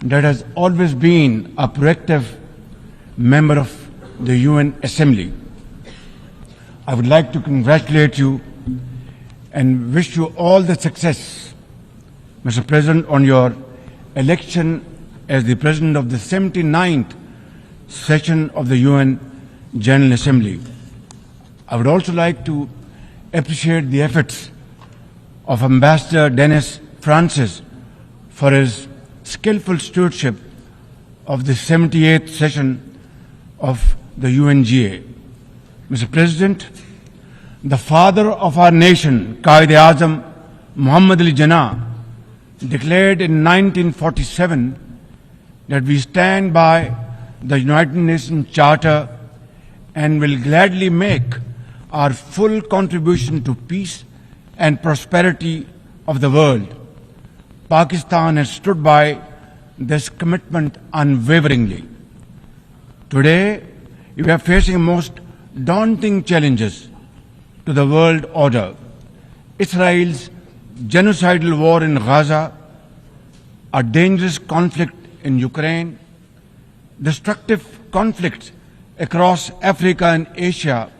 that has always been a proactive member of the UN Assembly. I would like to congratulate you and wish you all the success, Mr. President, on your election as the President of the 79th session of the UN General Assembly. I would also like to appreciate the efforts of Ambassador Dennis Francis for his skillful stewardship of the 78th session of the UNGA. Mr. President, the father of our nation, Quaid-e-Azam Muhammad Ali Jinnah, declared in 1947 that we stand by the United Nations Charter and will gladly make our full contribution to peace and prosperity of the world. Pakistan has stood by this commitment unwaveringly. Today, we are facing most daunting challenges to the world order. Israel's genocidal war in Gaza, a dangerous conflict in Ukraine, destructive conflicts across Africa and Asia,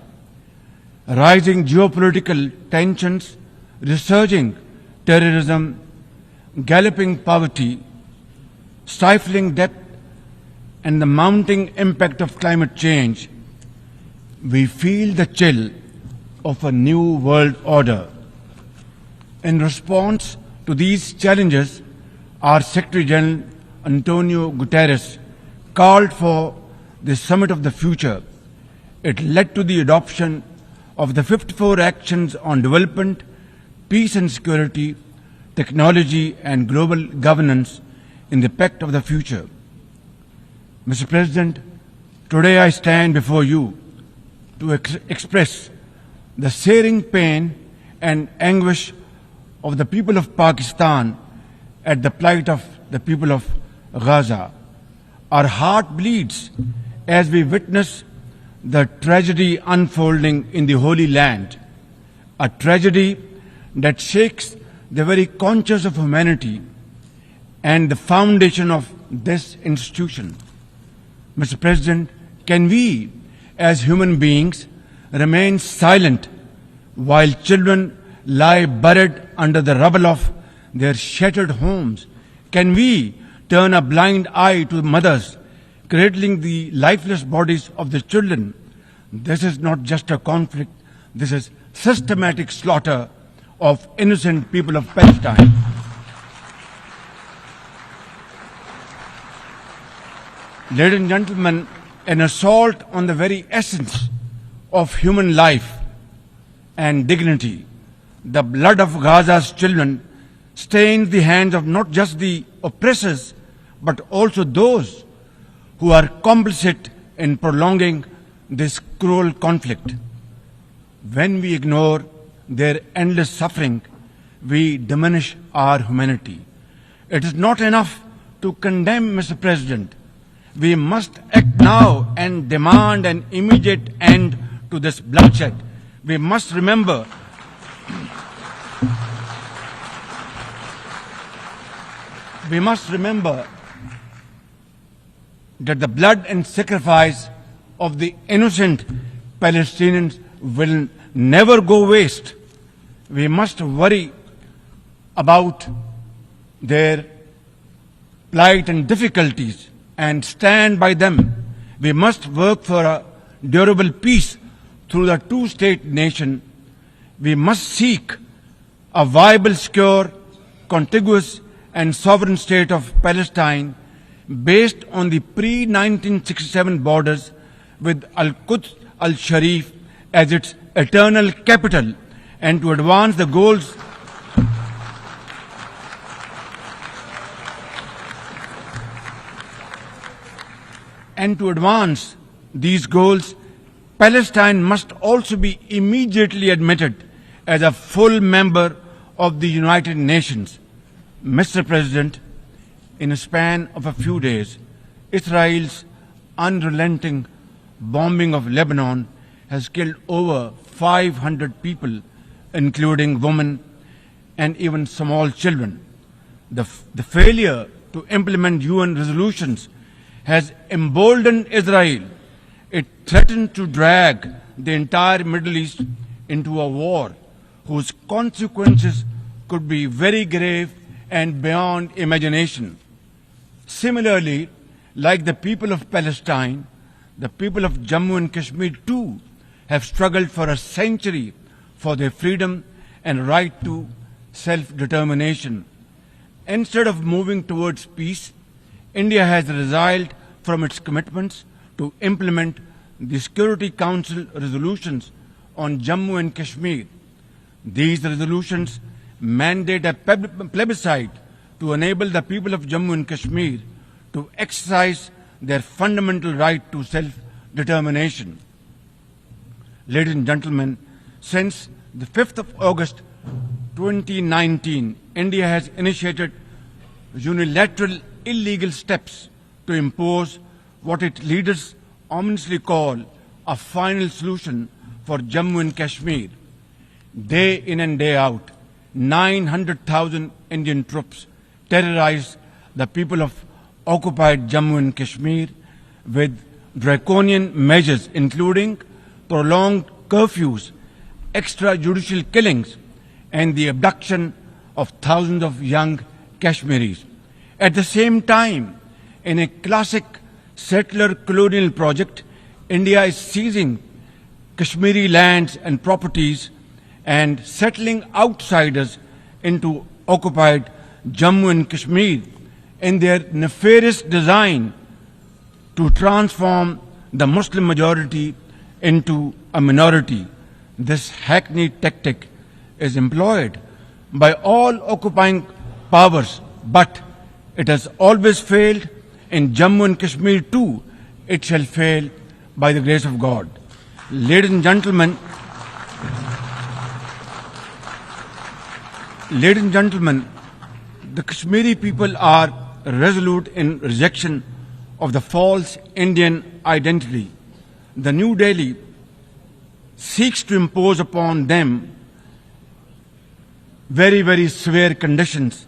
rising geopolitical tensions, resurging terrorism, galloping poverty, stifling debt, and the mounting impact of climate change, we feel the chill of a new world order. In response to these challenges, our Secretary General Antonio Guterres called for the Summit of the Future. It led to the adoption of the 54 actions on development, peace and security, technology and global governance in the Pact of the Future. Mr. President, today I stand before you to express the searing pain and anguish of the people of Pakistan at the plight of the people of Gaza. Our heart bleeds as we witness the tragedy unfolding in the Holy Land, a tragedy that shakes the very conscience of humanity and the foundation of this institution. Mr. President, can we, as human beings, remain silent while children lie buried under the rubble of their shattered homes? Can we turn a blind eye to mothers cradling the lifeless bodies of the children? This is not just a conflict, this is systematic slaughter of innocent people of Palestine. Ladies and gentlemen, an assault on the very essence of human life and dignity. The blood of Gaza's children stains the hands of not just the oppressors, but also those who are complicit in prolonging this cruel conflict. When we ignore their endless suffering, we diminish our humanity. It is not enough to condemn, Mr. President. We must act now and demand an immediate end to this bloodshed. We must remember that the blood and sacrifice of the innocent Palestinians will never go waste. We must worry about their plight and difficulties and stand by them. We must work for a durable peace through the two-state nation. We must seek a viable, secure, contiguous and sovereign state of Palestine based on the pre-1967 borders with Al-Quds al-Sharif as its eternal capital, and to advance the goals these goals, Palestine must also be immediately admitted as a full member of the United Nations. Mr. President, in a span of a few days, Israel's unrelenting bombing of Lebanon has killed over 500 people, including women and even small children. The failure to implement UN resolutions has emboldened Israel. It threatened to drag the entire Middle East into a war whose consequences could be very grave and beyond imagination. Similarly, like the people of Palestine, the people of Jammu and Kashmir too have struggled for a century for their freedom and right to self-determination. Instead of moving towards peace, India has resiled from its commitments to implement the Security Council resolutions on Jammu and Kashmir. These resolutions mandate a plebiscite to enable the people of Jammu and Kashmir to exercise their fundamental right to self-determination. Ladies and gentlemen, since the 5th of August 2019, India has initiated unilateral illegal steps to impose what its leaders ominously call a final solution for Jammu and Kashmir. Day in and day out, 900,000 Indian troops terrorize the people of occupied Jammu and Kashmir with draconian measures including prolonged curfews, extrajudicial killings, and the abduction of thousands of young Kashmiris. At the same time, in a classic settler colonial project, India is seizing Kashmiri lands and properties and settling outsiders into occupied Jammu and Kashmir in their nefarious design to transform the Muslim majority into a minority. This hackneyed tactic is employed by all occupying powers, but it has always failed. In Jammu and Kashmir too, it shall fail by the grace of God. Ladies and gentlemen, the Kashmiri people are resolute in rejection of the false Indian identity. The New Delhi seeks to impose upon them very, very severe conditions,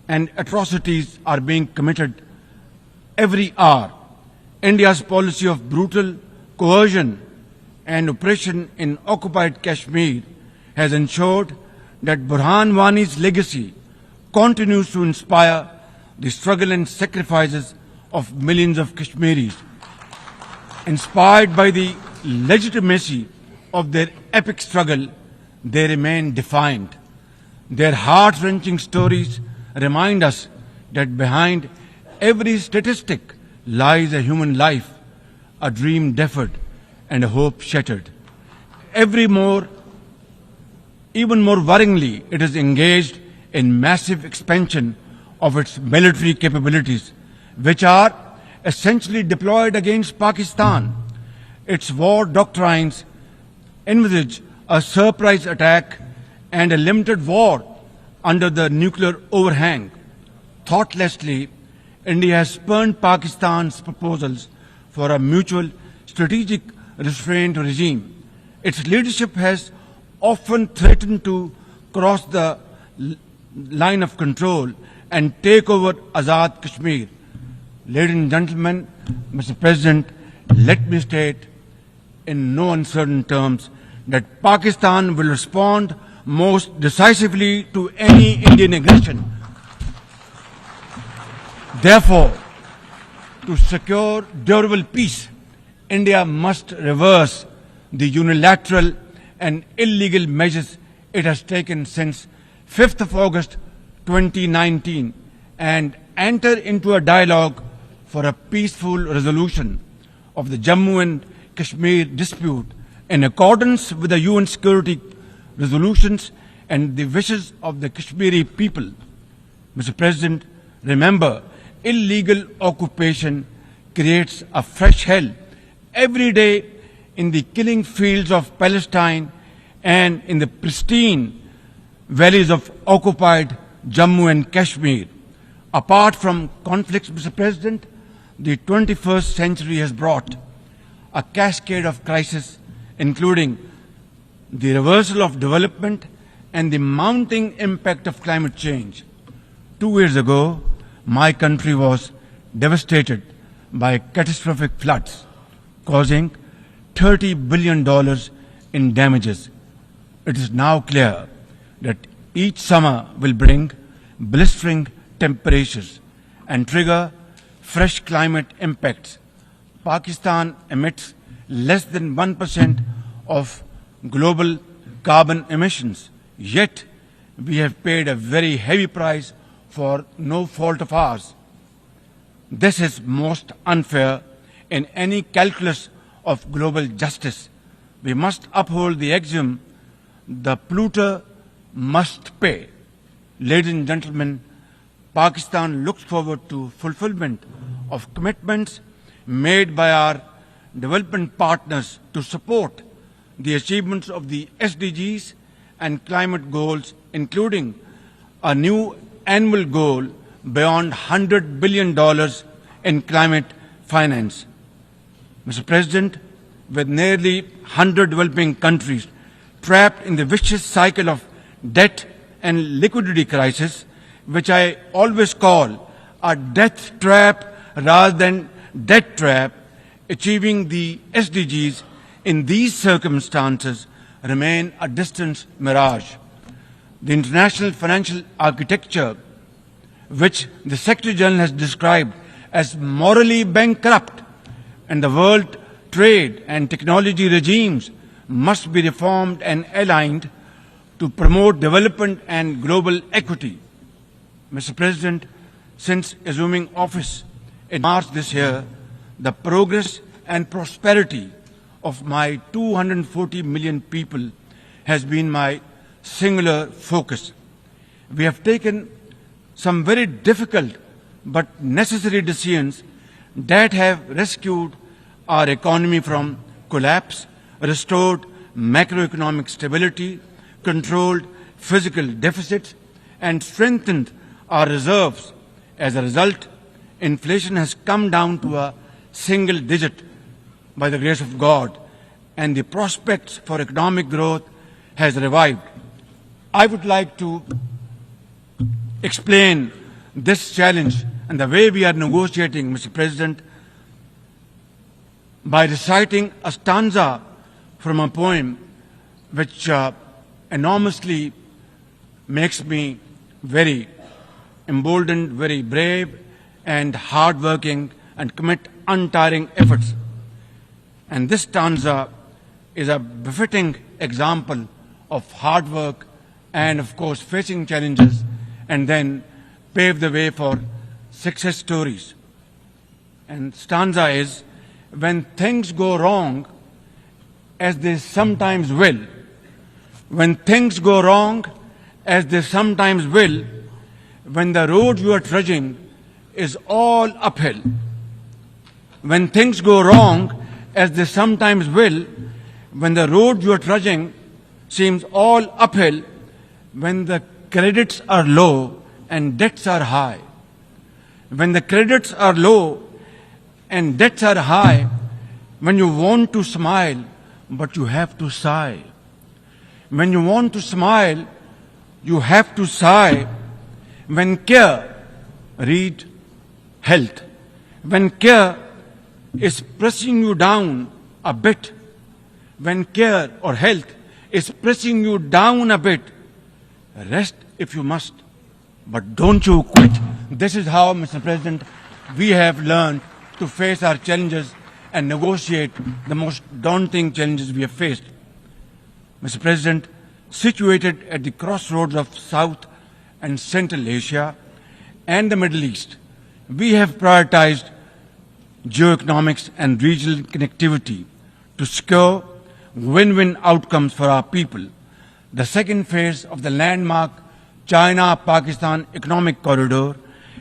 and atrocities are being committed every hour. India's policy of brutal coercion and oppression in occupied Kashmir has ensured that Burhan Wani's legacy continues to inspire the struggle and sacrifices of millions of Kashmiris. Inspired by the legitimacy of their epic struggle, they remain defiant. Their heart-wrenching stories remind us that behind every statistic lies a human life, a dream deferred, and a hope shattered. Even more worryingly, it is engaged in massive expansion of its military capabilities, which are essentially deployed against Pakistan. Its war doctrines envisage a surprise attack and a limited war under the nuclear overhang. Thoughtlessly, India has spurned Pakistan's proposals for a mutual strategic restraint regime. Its leadership has often threatened to cross the line of control and take over Azad Kashmir. Ladies and gentlemen, Mr. President, let me state in no uncertain terms that Pakistan will respond most decisively to any Indian aggression. Therefore, to secure durable peace, India must reverse the unilateral and illegal measures it has taken since 5th of August 2019 and enter into a dialogue for a peaceful resolution of the Jammu and Kashmir dispute in accordance with the UN security resolutions and the wishes of the Kashmiri people. Mr. President, remember, illegal occupation creates a fresh hell every day in the killing fields of Palestine and in the pristine valleys of occupied Jammu and Kashmir. Apart from conflicts, Mr. President, the 21st century has brought a cascade of crises, including the reversal of development and the mounting impact of climate change. 2 years ago, my country was devastated by catastrophic floods, causing $30 billion in damages. It is now clear that each summer will bring blistering temperatures and trigger fresh climate impacts. Pakistan emits less than 1% of global carbon emissions, yet we have paid a very heavy price for no fault of ours. This is most unfair in any calculus of global justice. We must uphold the axiom, the polluter must pay. Ladies and gentlemen, Pakistan looks forward to fulfillment of commitments made by our development partners to support the achievements of the SDGs and climate goals, including a new annual goal beyond $100 billion in climate finance. Mr. President, with nearly 100 developing countries trapped in the vicious cycle of debt and liquidity crisis, which I always call a death trap rather than debt trap, achieving the SDGs in these circumstances remain a distant mirage. The international financial architecture, which the Secretary General has described as morally bankrupt, and the world trade and technology regimes must be reformed and aligned to promote development and global equity. Mr. President, since assuming office in March this year, the progress and prosperity of my 240 million people has been my singular focus. We have taken some very difficult but necessary decisions that have rescued our economy from collapse, restored macroeconomic stability, controlled fiscal deficits, and strengthened our reserves. As a result, inflation has come down to a single digit by the grace of God, and the prospects for economic growth has revived. I would like to explain this challenge and the way we are negotiating, Mr. President, by reciting a stanza from a poem which enormously makes me very emboldened, very brave, and hardworking, and commit untiring efforts. And this stanza is a befitting example of hard work and, of course, facing challenges and then pave the way for success stories. And stanza is, when things go wrong, as they sometimes will, when things go wrong, as they sometimes will, when the road you are trudging is all uphill, when things go wrong, as they sometimes will, when the road you are trudging seems all uphill, when the credits are low and debts are high, when the credits are low and debts are high, when you want to smile but you have to sigh, when you want to smile you have to sigh, when care, read health, when care is pressing you down a bit, when care or health is pressing you down a bit, rest if you must, but don't you quit. This is how, Mr. President, we have learned to face our challenges and negotiate the most daunting challenges we have faced. Mr. President, situated at the crossroads of South and Central Asia and the Middle East, we have prioritized geoeconomics and regional connectivity to secure win-win outcomes for our people. The second phase of the landmark China-Pakistan Economic Corridor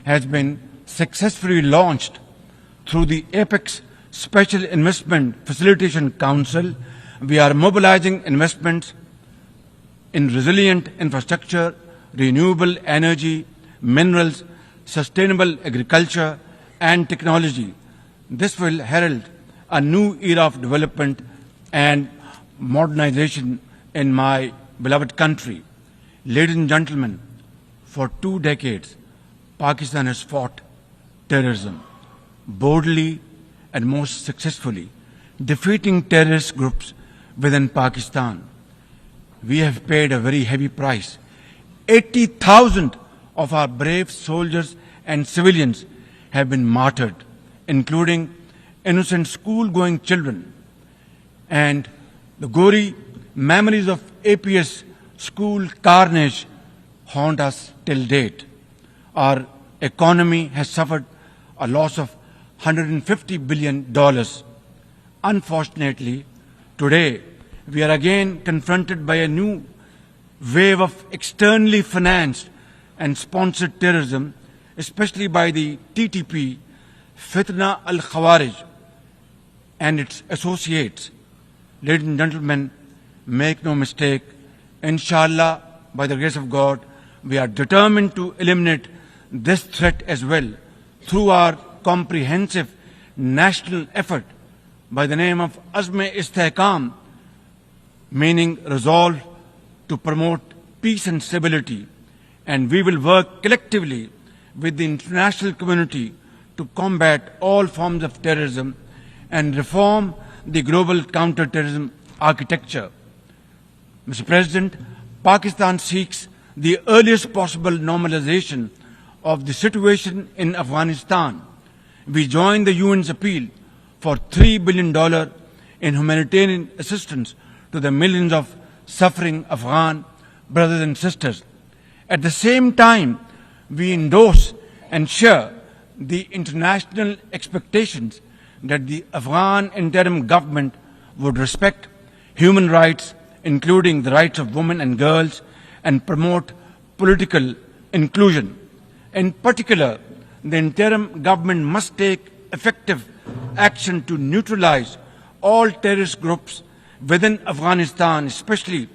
has been successfully launched through the APEX Special Investment Facilitation Council. We are mobilizing investments in resilient infrastructure, renewable energy, minerals, sustainable agriculture, and technology. This will herald a new era of development and modernization in my beloved country. Ladies and gentlemen, for 2 decades, Pakistan has fought terrorism boldly and most successfully, defeating terrorist groups within Pakistan. We have paid a very heavy price. 80,000 of our brave soldiers and civilians have been martyred, including innocent school-going children. And the gory memories of APS school carnage haunt us till date. Our economy has suffered a loss of $150 billion. Unfortunately, today we are again confronted by a new wave of externally financed and sponsored terrorism, especially by the TTP, Fitna al-Khawarij, and its associates. Ladies and gentlemen, make no mistake, inshallah, by the grace of God, we are determined to eliminate this threat as well through our comprehensive national effort by the name of Azm-e-Istehkam, meaning resolve to promote peace and stability. And we will work collectively with the international community to combat all forms of terrorism and reform the global counter-terrorism architecture. Mr. President, Pakistan seeks the earliest possible normalization of the situation in Afghanistan. We join the UN's appeal for $3 billion in humanitarian assistance to the millions of suffering Afghan brothers and sisters. At the same time, we endorse and share the international expectations that the Afghan interim government would respect human rights, including the rights of women and girls, and promote political inclusion. In particular, the interim government must take effective action to neutralize all terrorist groups within Afghanistan, especially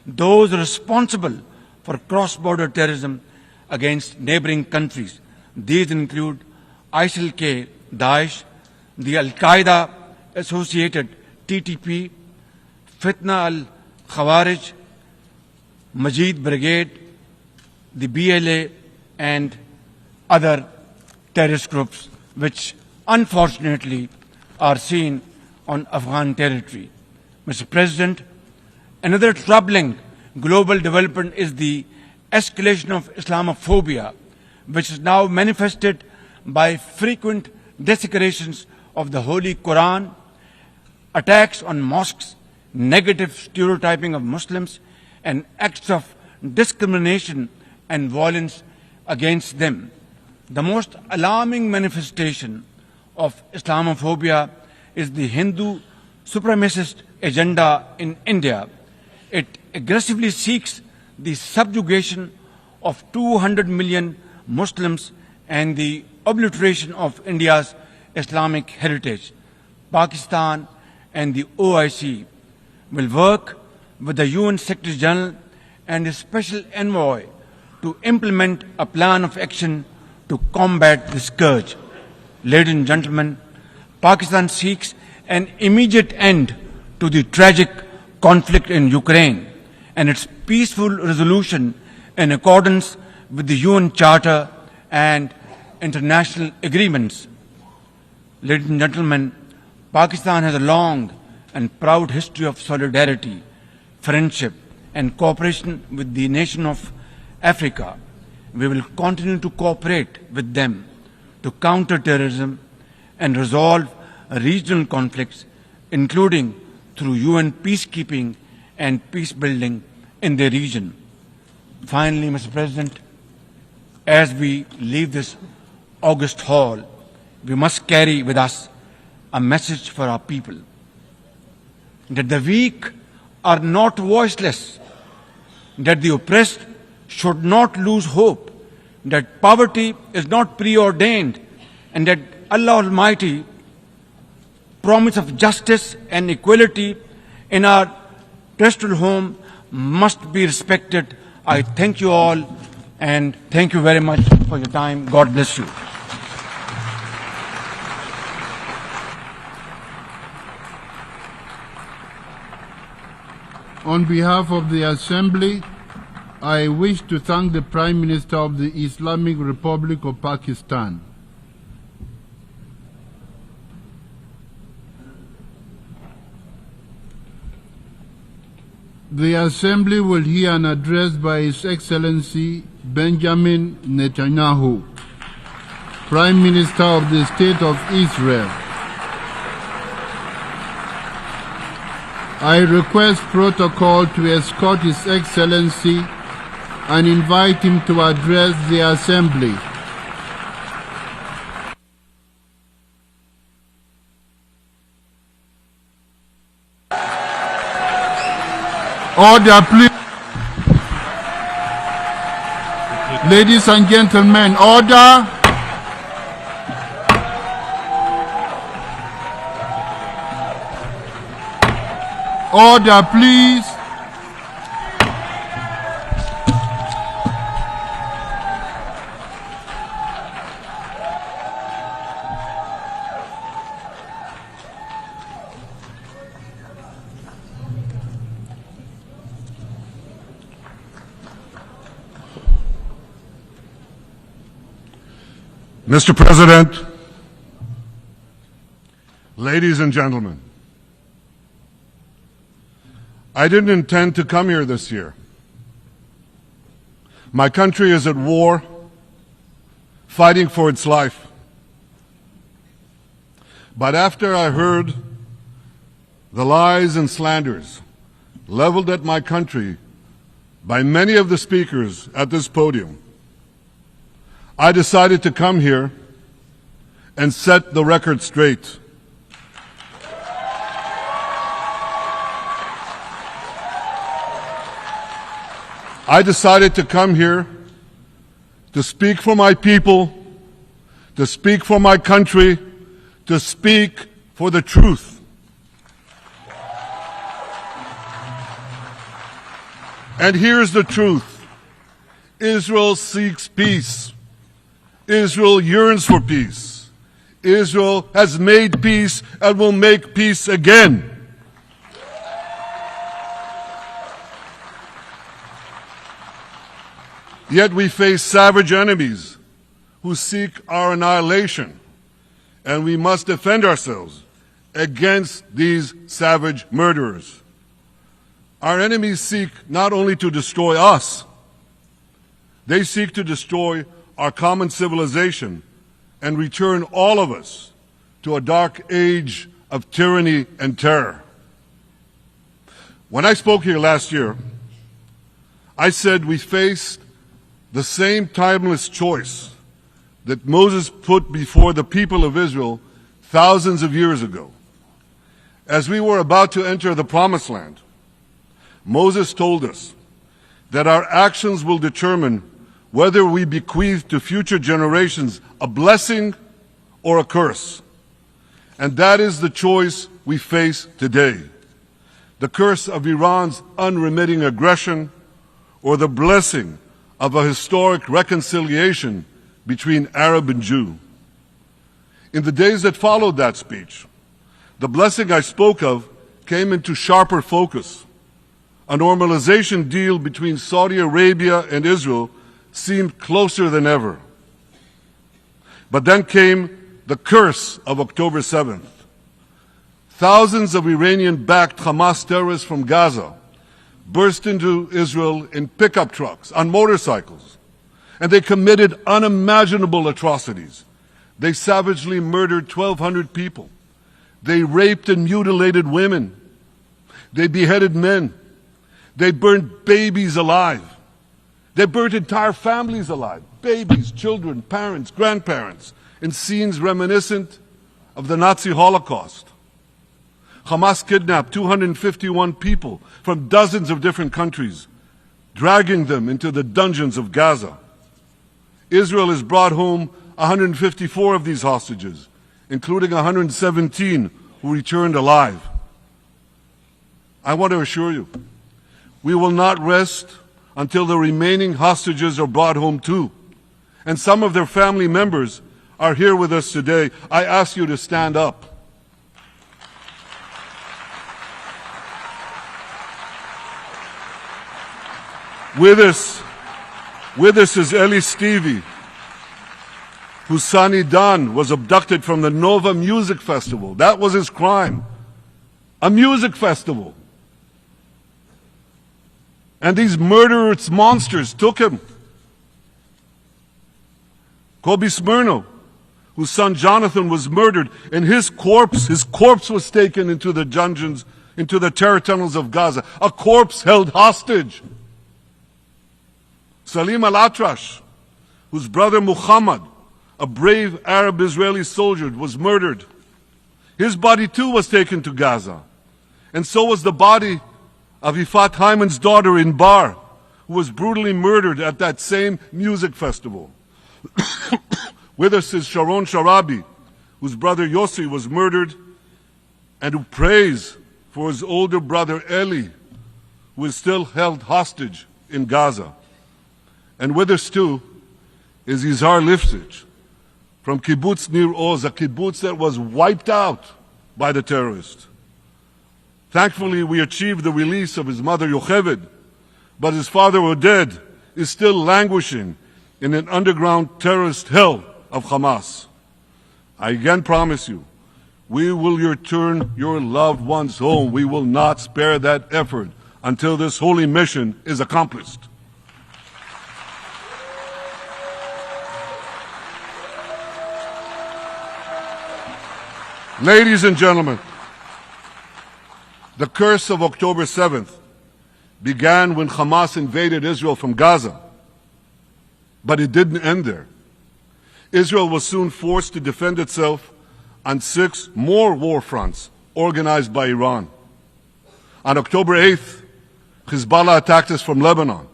those responsible for cross-border terrorism against neighboring countries. These include ISIL-K, Daesh, the Al-Qaeda associated TTP, Fitna al-Khawarij, Majid Brigade, the BLA, and other terrorist groups which unfortunately are seen on Afghan territory. Mr. President, another troubling global development is the escalation of Islamophobia, which is now manifested by frequent desecrations of the Holy Quran, attacks on mosques, negative stereotyping of Muslims, and acts of discrimination and violence against them. The most alarming manifestation of Islamophobia is the Hindu supremacist agenda in India. It aggressively seeks the subjugation of 200 million Muslims and the obliteration of India's Islamic heritage. Pakistan and the OIC will work with the UN Secretary General and a special envoy to implement a plan of action to combat the scourge. Ladies and gentlemen, Pakistan seeks an immediate end to the tragic conflict in Ukraine and its peaceful resolution in accordance with the UN Charter and international agreements. Ladies and gentlemen, Pakistan has a long and proud history of solidarity, friendship, and cooperation with the nation of Africa. We will continue to cooperate with them to counter terrorism and resolve regional conflicts, including through UN peacekeeping and peace building in the region. Finally, Mr. President, as we leave this august hall, we must carry with us a message for our people, that the weak are not voiceless, that the oppressed should not lose hope, that poverty is not preordained, and that Allah Almighty promise of justice and equality in our terrestrial home must be respected. I thank you all and thank you very much for your time. God bless you. On behalf of the Assembly, I wish to thank the Prime Minister of the Islamic Republic of Pakistan. The Assembly will hear an address by His Excellency Benjamin Netanyahu, Prime Minister of the State of Israel. I request protocol to escort His Excellency and invite him to address the Assembly. Order, please. Ladies and gentlemen, order. Order, please. Mr. President, ladies and gentlemen, I didn't intend to come here this year. My country is at war, fighting for its life. But after I heard the lies and slanders leveled at my country by many of the speakers at this podium, I decided to come here and set the record straight. I decided to come here to speak for my people, to speak for my country, to speak for the truth. And here's the truth. Israel seeks peace. Israel yearns for peace. Israel has made peace and will make peace again. Yet we face savage enemies who seek our annihilation, and we must defend ourselves against these savage murderers. Our enemies seek not only to destroy us, they seek to destroy our common civilization and return all of us to a dark age of tyranny and terror. When I spoke here last year, I said we faced the same timeless choice that Moses put before the people of Israel thousands of years ago. As we were about to enter the Promised Land, Moses told us that our actions will determine whether we bequeath to future generations a blessing or a curse. And that is the choice we face today. The curse of Iran's unremitting aggression, or the blessing of a historic reconciliation between Arab and Jew. In the days that followed that speech, the blessing I spoke of came into sharper focus. A normalization deal between Saudi Arabia and Israel seemed closer than ever. But then came the curse of October 7th. Thousands of Iranian-backed Hamas terrorists from Gaza burst into Israel in pickup trucks, on motorcycles, and they committed unimaginable atrocities. They savagely murdered 1,200 people. They raped and mutilated women. They beheaded men. They burned babies alive. They burnt entire families alive, babies, children, parents, grandparents, in scenes reminiscent of the Nazi Holocaust. Hamas kidnapped 251 people from dozens of different countries, dragging them into the dungeons of Gaza. Israel has brought home 154 of these hostages, including 117 who returned alive. I want to assure you, we will not rest until the remaining hostages are brought home too. And some of their family members are here with us today. I ask you to stand up. With us is Eli Stevie, whose son Idan was abducted from the Nova Music Festival. That was his crime. A music festival. And these murderous monsters took him. Kobe Smirno, whose son Jonathan was murdered, and his corpse was taken into the dungeons, into the terror tunnels of Gaza. A corpse held hostage. Salim al-Atrash, whose brother Muhammad, a brave Arab-Israeli soldier, was murdered. His body too was taken to Gaza. And so was the body of Ifat Hyman's daughter Inbar, who was brutally murdered at that same music festival. With us is Sharon Sharabi, whose brother Yossi was murdered, and who prays for his older brother Eli, who is still held hostage in Gaza. And with us too is Yizhar Lifsich from Kibbutz Nir Oz, a kibbutz that was wiped out by the terrorists. Thankfully, we achieved the release of his mother Yocheved, but his father Oded is still languishing in an underground terrorist hell of Hamas. I again promise you, we will return your loved ones home. We will not spare that effort until this holy mission is accomplished. Ladies and gentlemen, the curse of October 7th began when Hamas invaded Israel from Gaza. But it didn't end there. Israel was soon forced to defend itself on 6 more war fronts organized by Iran. On October 8th, Hezbollah attacked us from Lebanon.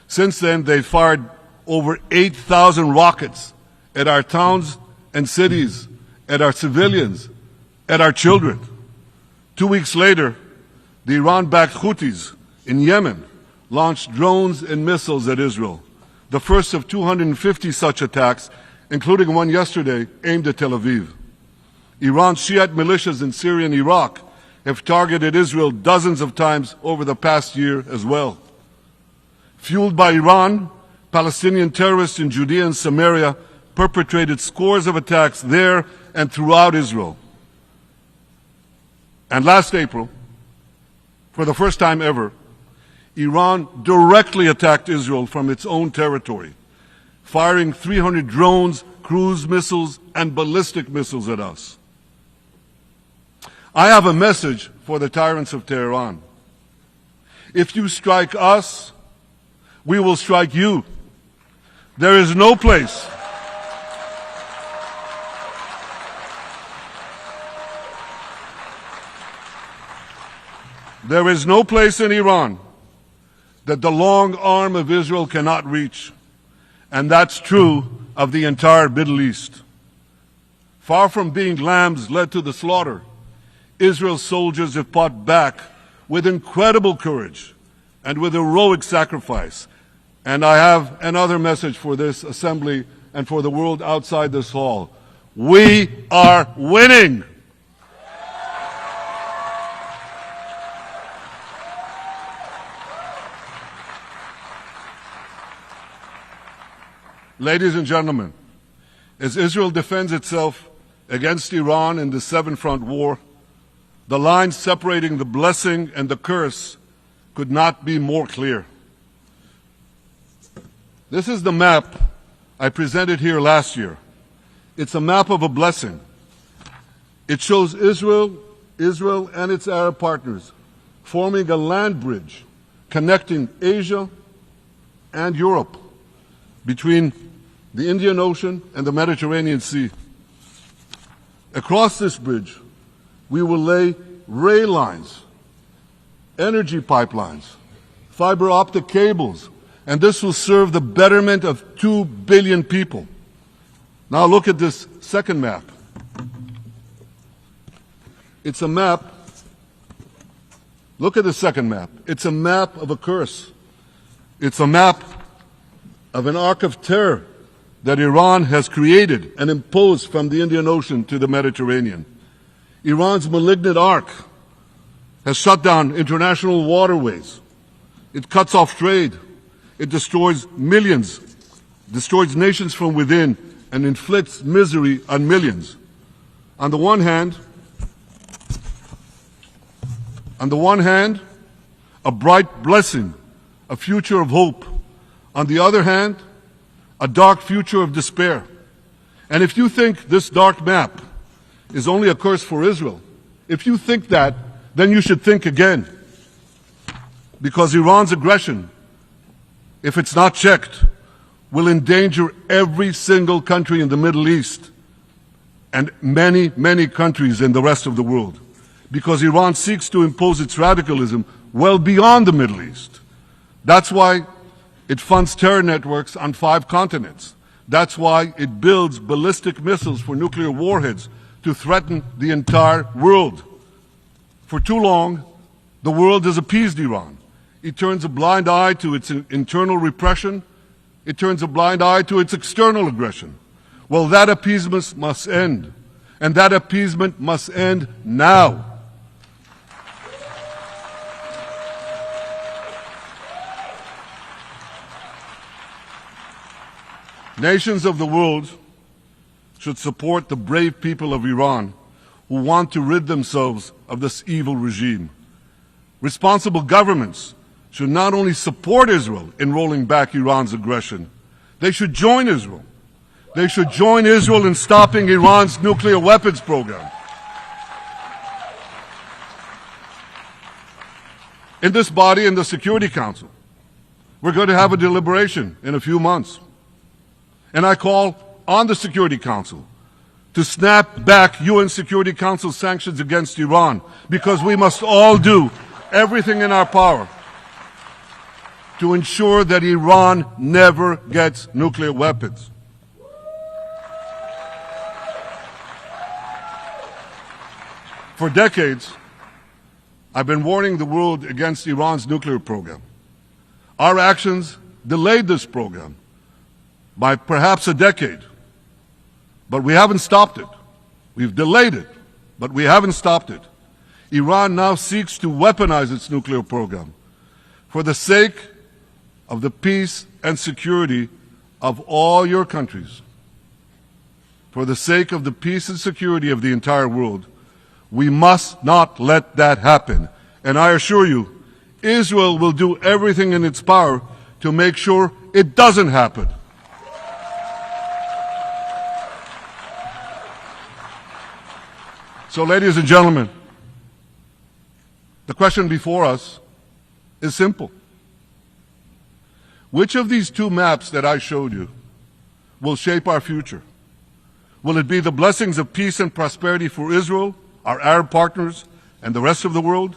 Since then, they fired over 8,000 rockets at our towns and cities, at our civilians, at our children. 2 weeks later, the Iran-backed Houthis in Yemen launched drones and missiles at Israel, the first of 250 such attacks, including one yesterday aimed at Tel Aviv. Iran's Shiite militias in Syria and Iraq have targeted Israel dozens of times over the past year as well. Fueled by Iran, Palestinian terrorists in Judea and Samaria perpetrated scores of attacks there and throughout Israel. And last April, for the first time ever, Iran directly attacked Israel from its own territory, firing 300 drones, cruise missiles, and ballistic missiles at us. I have a message for the tyrants of Tehran. If you strike us, we will strike you. There is no place in Iran that the long arm of Israel cannot reach. And that's true of the entire Middle East. Far from being lambs led to the slaughter, Israel's soldiers have fought back with incredible courage and with heroic sacrifice. And I have another message for this assembly and for the world outside this hall. We are winning! Ladies and gentlemen, as Israel defends itself against Iran in the seven-front war, the line separating the blessing and the curse could not be more clear. This is the map I presented here last year. It's a map of a blessing. It shows Israel and its Arab partners forming a land bridge connecting Asia and Europe between the Indian Ocean and the Mediterranean Sea. Across this bridge, we will lay rail lines, energy pipelines, fiber optic cables, and this will serve the betterment of 2 billion people. Now look at this second map. It's a map. Look at the second map. It's a map of a curse. It's a map of an arc of terror that Iran has created and imposed from the Indian Ocean to the Mediterranean. Iran's malignant arc has shut down international waterways. It cuts off trade, it destroys millions, destroys nations from within, and inflicts misery on millions. On the one hand, a bright blessing, a future of hope. On the other hand, a dark future of despair. And if you think this dark map is only a curse for Israel, if you think that, then you should think again. Because Iran's aggression, if it's not checked, will endanger every single country in the Middle East and many, many countries in the rest of the world. Because Iran seeks to impose its radicalism well beyond the Middle East. That's why it funds terror networks on 5 continents. That's why it builds ballistic missiles for nuclear warheads to threaten the entire world. For too long, the world has appeased Iran. It turns a blind eye to its internal repression. It turns a blind eye to its external aggression. Well, that appeasement must end. And that appeasement must end now. Nations of the world should support the brave people of Iran who want to rid themselves of this evil regime. Responsible governments should not only support Israel in rolling back Iran's aggression, they should join Israel. They should join Israel in stopping Iran's nuclear weapons program. In this body, in the Security Council, we're going to have a deliberation in a few months. And I call on the Security Council to snap back UN Security Council sanctions against Iran, because we must all do everything in our power to ensure that Iran never gets nuclear weapons. For decades, I've been warning the world against Iran's nuclear program. Our actions delayed this program by perhaps a decade, but we haven't stopped it. We've delayed it, but we haven't stopped it. Iran now seeks to weaponize its nuclear program for the sake of the peace and security of all your countries. For the sake of the peace and security of the entire world, we must not let that happen. And I assure you, Israel will do everything in its power to make sure it doesn't happen. So, ladies and gentlemen, the question before us is simple. Which of these 2 maps that I showed you will shape our future? Will it be the blessings of peace and prosperity for Israel, our Arab partners, and the rest of the world?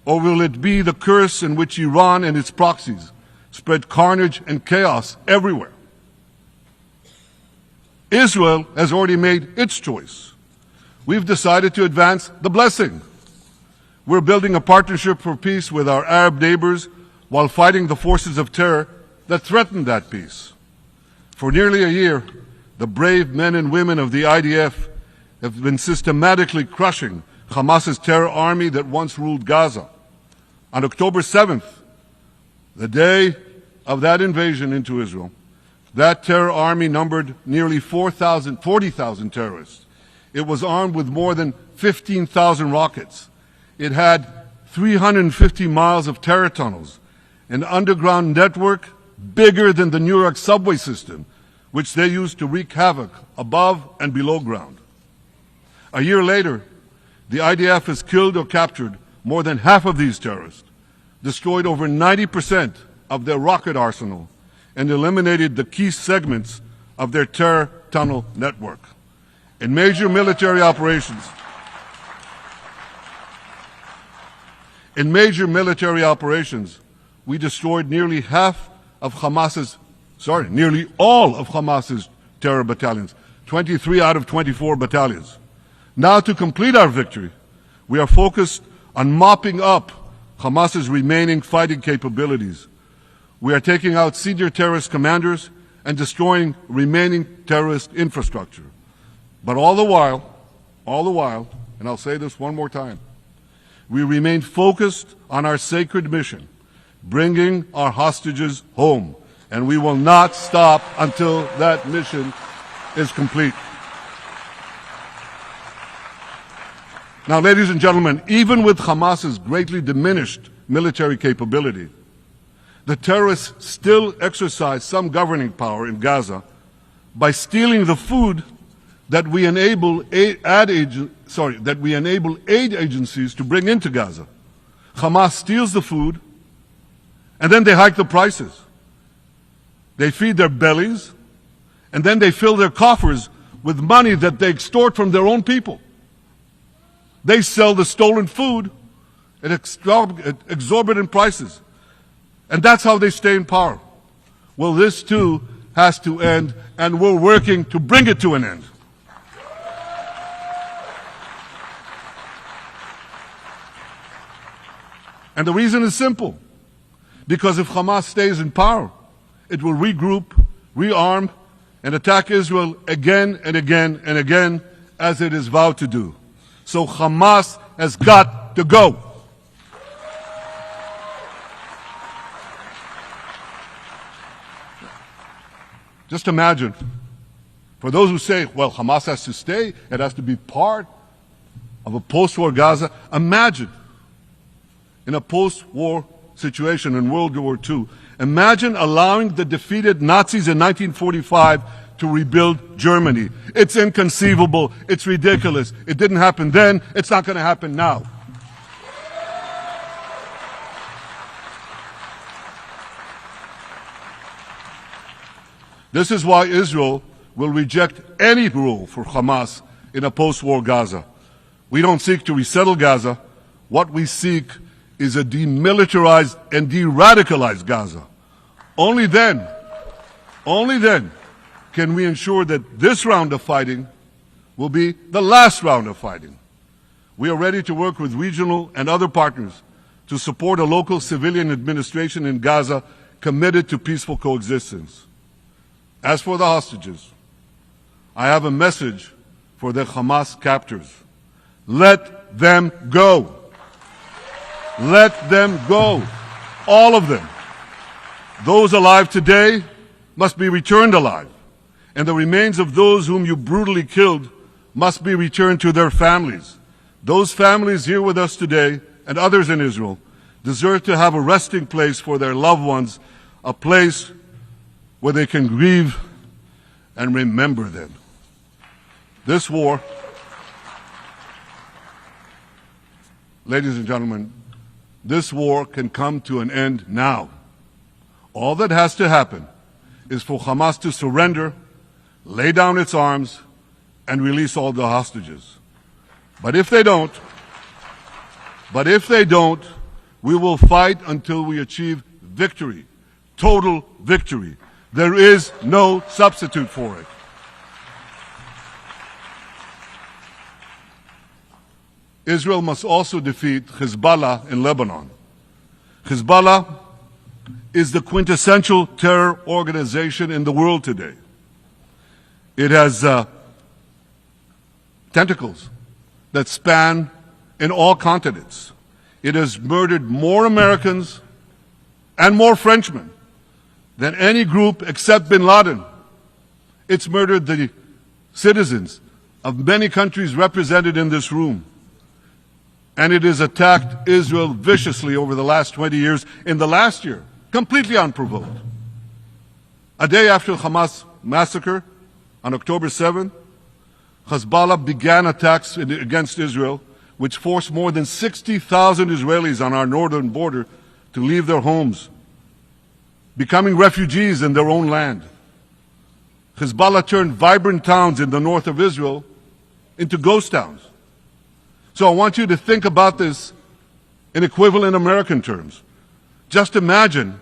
Or will it be the curse in which Iran and its proxies spread carnage and chaos everywhere? Israel has already made its choice. We've decided to advance the blessing. We're building a partnership for peace with our Arab neighbors while fighting the forces of terror that threaten that peace. For nearly a year, the brave men and women of the IDF have been systematically crushing Hamas's terror army that once ruled Gaza. On October 7th, the day of that invasion into Israel, that terror army numbered nearly 40,000 terrorists. It was armed with more than 15,000 rockets. It had 350 miles of terror tunnels, an underground network bigger than the New York subway system, which they used to wreak havoc above and below ground. A year later, the IDF has killed or captured more than half of these terrorists, destroyed over 90% of their rocket arsenal, and eliminated the key segments of their terror tunnel network. In major military operations, we destroyed nearly all of Hamas's terror battalions, 23 out of 24 battalions. Now, to complete our victory, we are focused on mopping up Hamas's remaining fighting capabilities. We are taking out senior terrorist commanders and destroying remaining terrorist infrastructure. But all the while, and I'll say this one more time, we remain focused on our sacred mission bringing our hostages home. And we will not stop until that mission is complete. Now, ladies and gentlemen, even with Hamas's greatly diminished military capability, the terrorists still exercise some governing power in Gaza by stealing the food that we enable aid agencies to bring into Gaza. Hamas steals the food, and then they hike the prices. They feed their bellies, and then they fill their coffers with money that they extort from their own people. They sell the stolen food at exorbitant prices. And that's how they stay in power. Well, this too has to end, and we're working to bring it to an end. And the reason is simple. Because if Hamas stays in power, it will regroup, rearm, and attack Israel again and again and again, as it is vowed to do. So Hamas has got to go. Just imagine, for those who say, well, Hamas has to stay, it has to be part of a post-war Gaza, imagine in a post-war situation in World War II, imagine allowing the defeated Nazis in 1945 to rebuild Germany. It's inconceivable. It's ridiculous. It didn't happen then. It's not going to happen now. This is why Israel will reject any rule for Hamas in a post-war Gaza. We don't seek to resettle Gaza. What we seek is a demilitarized and de-radicalized Gaza. Only then can we ensure that this round of fighting will be the last round of fighting. We are ready to work with regional and other partners to support a local civilian administration in Gaza committed to peaceful coexistence. As for the hostages, I have a message for the Hamas captors. Let them go. Let them go. All of them. Those alive today must be returned alive, and the remains of those whom you brutally killed must be returned to their families. Those families here with us today, and others in Israel, deserve to have a resting place for their loved ones, a place where they can grieve and remember them. This war, ladies and gentlemen, this war can come to an end now. All that has to happen is for Hamas to surrender, lay down its arms, and release all the hostages. But if they don't, we will fight until we achieve victory, total victory. There is no substitute for it. Israel must also defeat Hezbollah in Lebanon. Hezbollah is the quintessential terror organization in the world today. It has tentacles that span in all continents. It has murdered more Americans and more Frenchmen than any group except bin Laden. It's murdered the citizens of many countries represented in this room. And it has attacked Israel viciously over the last 20 years, in the last year, completely unprovoked. A day after the Hamas massacre, on October 7th, Hezbollah began attacks against Israel, which forced more than 60,000 Israelis on our northern border to leave their homes, becoming refugees in their own land. Hezbollah turned vibrant towns in the north of Israel into ghost towns. So I want you to think about this in equivalent American terms. Just imagine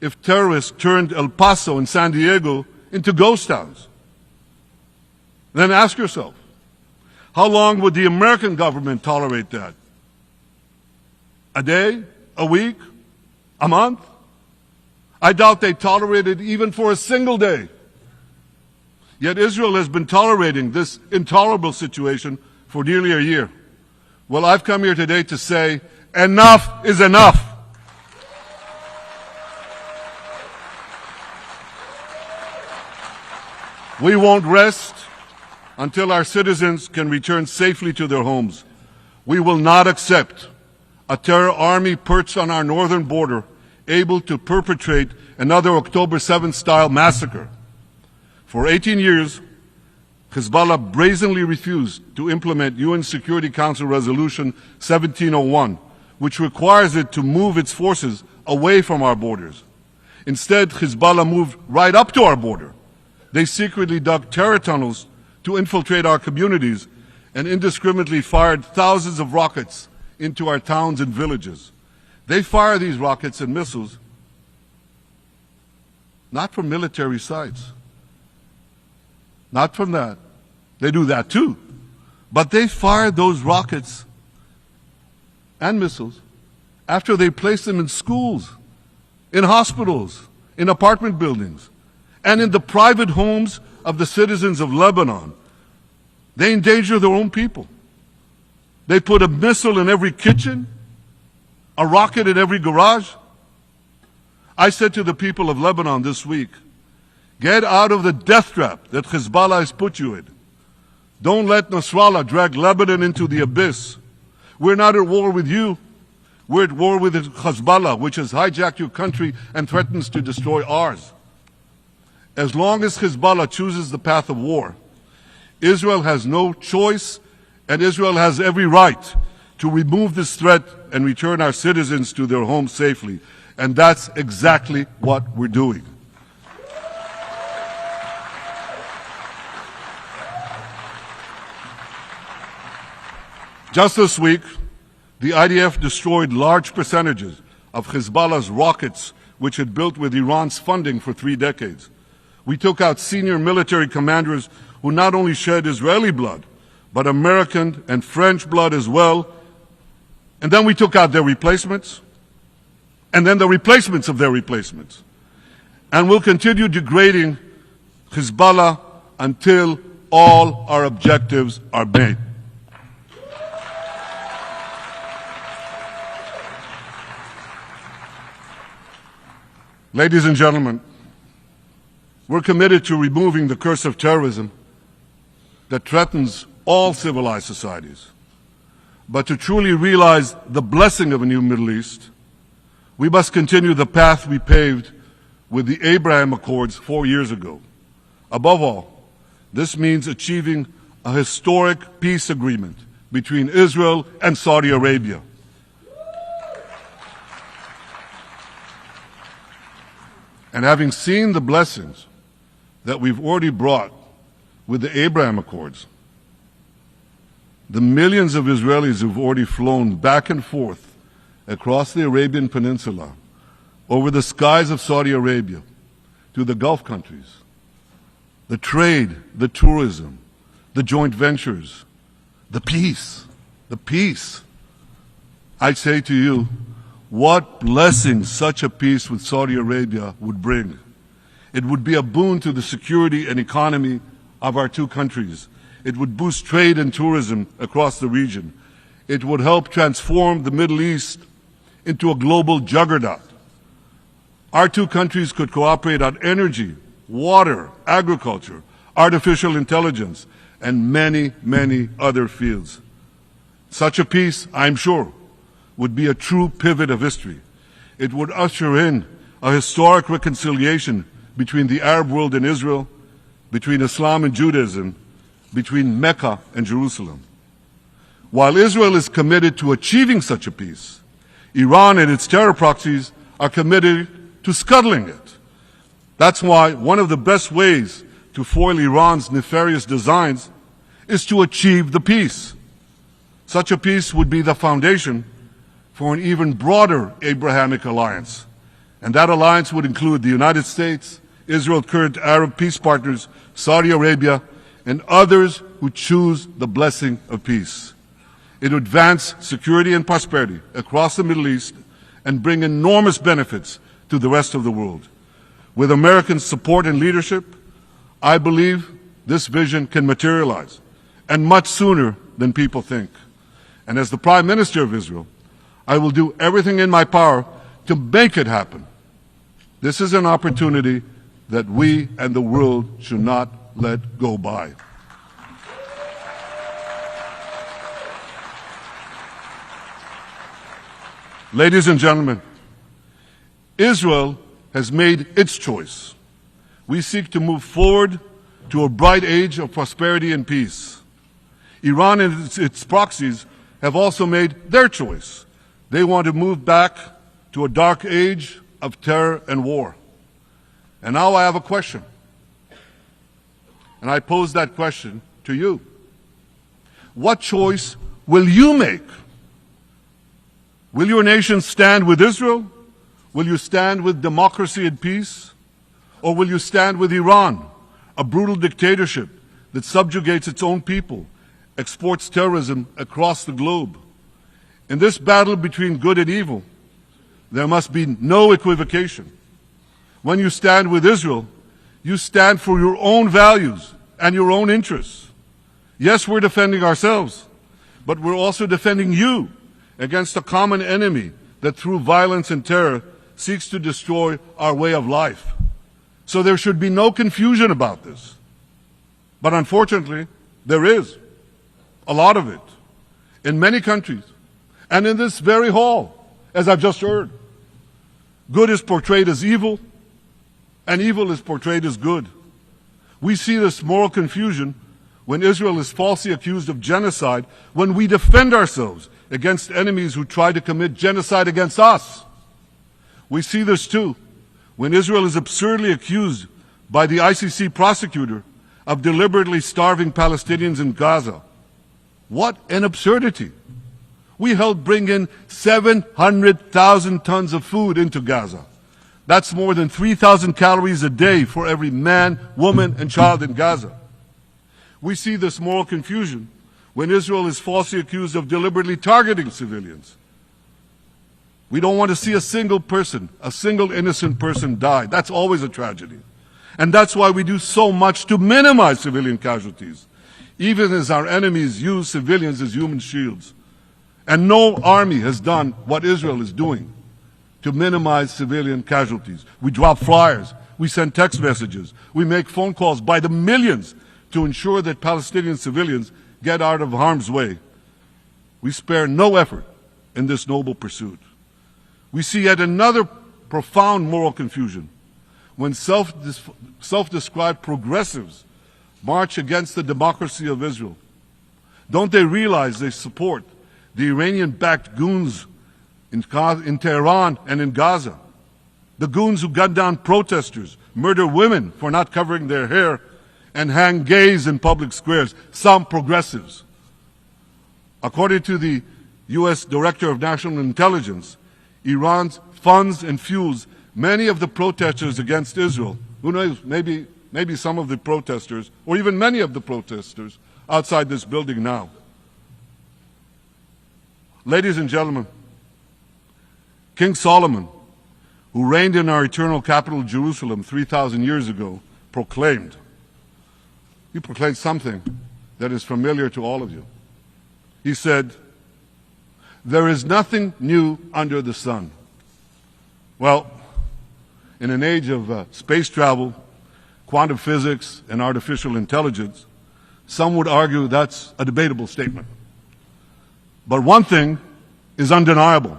if terrorists turned El Paso and San Diego into ghost towns. Then ask yourself, how long would the American government tolerate that? A day? A week? A month? I doubt they tolerate it even for a single day. Yet Israel has been tolerating this intolerable situation for nearly a year. Well, I've come here today to say, enough is enough. We won't rest until our citizens can return safely to their homes. We will not accept a terror army perched on our northern border, able to perpetrate another October 7th-style massacre. For 18 years, Hezbollah brazenly refused to implement UN Security Council Resolution 1701, which requires it to move its forces away from our borders. Instead, Hezbollah moved right up to our border. They secretly dug terror tunnels to infiltrate our communities and indiscriminately fired thousands of rockets into our towns and villages. They fire these rockets and missiles not from military sites, not from that. They do that too. But they fire those rockets and missiles after they place them in schools, in hospitals, in apartment buildings, and in the private homes of the citizens of Lebanon. They endanger their own people. They put a missile in every kitchen, a rocket in every garage. I said to the people of Lebanon this week, get out of the death trap that Hezbollah has put you in. Don't let Nasrallah drag Lebanon into the abyss. We're not at war with you. We're at war with Hezbollah, which has hijacked your country and threatens to destroy ours. As long as Hezbollah chooses the path of war, Israel has no choice, and Israel has every right to remove this threat and return our citizens to their homes safely. And that's exactly what we're doing. Just this week, the IDF destroyed large percentages of Hezbollah's rockets, which had built with Iran's funding for 3 decades. We took out senior military commanders who not only shed Israeli blood, but American and French blood as well. And then we took out their replacements, and then the replacements of their replacements. And we'll continue degrading Hezbollah until all our objectives are met. Ladies and gentlemen, we're committed to removing the curse of terrorism that threatens all civilized societies. But to truly realize the blessing of a new Middle East, we must continue the path we paved with the Abraham Accords 4 years ago. Above all, this means achieving a historic peace agreement between Israel and Saudi Arabia. And having seen the blessings that we've already brought with the Abraham Accords, the millions of Israelis who've already flown back and forth across the Arabian Peninsula, over the skies of Saudi Arabia, to the Gulf countries, the trade, the tourism, the joint ventures, the peace, I say to you, what blessings such a peace with Saudi Arabia would bring. It would be a boon to the security and economy of our two countries. It would boost trade and tourism across the region. It would help transform the Middle East into a global juggernaut. Our two countries could cooperate on energy, water, agriculture, artificial intelligence, and many, many other fields. Such a peace, I'm sure, would be a true pivot of history. It would usher in a historic reconciliation between the Arab world and Israel, between Islam and Judaism, between Mecca and Jerusalem. While Israel is committed to achieving such a peace, Iran and its terror proxies are committed to scuttling it. That's why one of the best ways to foil Iran's nefarious designs is to achieve the peace. Such a peace would be the foundation for an even broader Abrahamic alliance. And that alliance would include the United States, Israel's current Arab peace partners, Saudi Arabia, and others who choose the blessing of peace. It would advance security and prosperity across the Middle East and bring enormous benefits to the rest of the world. With American support and leadership, I believe this vision can materialize, and much sooner than people think. And as the Prime Minister of Israel, I will do everything in my power to make it happen. This is an opportunity that we and the world should not let go by. Ladies and gentlemen, Israel has made its choice. We seek to move forward to a bright age of prosperity and peace. Iran and its proxies have also made their choice. They want to move back to a dark age of terror and war. And now I have a question. And I pose that question to you. What choice will you make? Will your nation stand with Israel? Will you stand with democracy and peace? Or will you stand with Iran, a brutal dictatorship that subjugates its own people, exports terrorism across the globe? In this battle between good and evil, there must be no equivocation. When you stand with Israel, you stand for your own values and your own interests. Yes, we're defending ourselves, but we're also defending you against a common enemy that through violence and terror seeks to destroy our way of life. So there should be no confusion about this. But unfortunately, there is a lot of it in many countries and in this very hall, as I've just heard. Good is portrayed as evil, and evil is portrayed as good. We see this moral confusion when Israel is falsely accused of genocide, when we defend ourselves against enemies who try to commit genocide against us. We see this too when Israel is absurdly accused by the ICC prosecutor of deliberately starving Palestinians in Gaza. What an absurdity! We helped bring in 700,000 tons of food into Gaza. That's more than 3,000 calories a day for every man, woman, and child in Gaza. We see this moral confusion when Israel is falsely accused of deliberately targeting civilians. We don't want to see a single person, a single innocent person die. That's always a tragedy. And that's why we do so much to minimize civilian casualties, even as our enemies use civilians as human shields. And no army has done what Israel is doing to minimize civilian casualties. We drop flyers, we send text messages, we make phone calls by the millions to ensure that Palestinian civilians get out of harm's way. We spare no effort in this noble pursuit. We see yet another profound moral confusion when self-described progressives march against the democracy of Israel. Don't they realize they support the Iranian-backed goons in Tehran and in Gaza, the goons who gun down protesters, murder women for not covering their hair, and hang gays in public squares, some progressives? According to the U.S. Director of National Intelligence, Iran funds and fuels many of the protesters against Israel. Who knows, maybe some of the protesters, or even many of the protesters outside this building now. Ladies and gentlemen, King Solomon, who reigned in our eternal capital, Jerusalem, 3,000 years ago, proclaimed something that is familiar to all of you. He said, "There is nothing new under the sun." Well, in an age of space travel, quantum physics, and artificial intelligence, some would argue that's a debatable statement. But one thing is undeniable.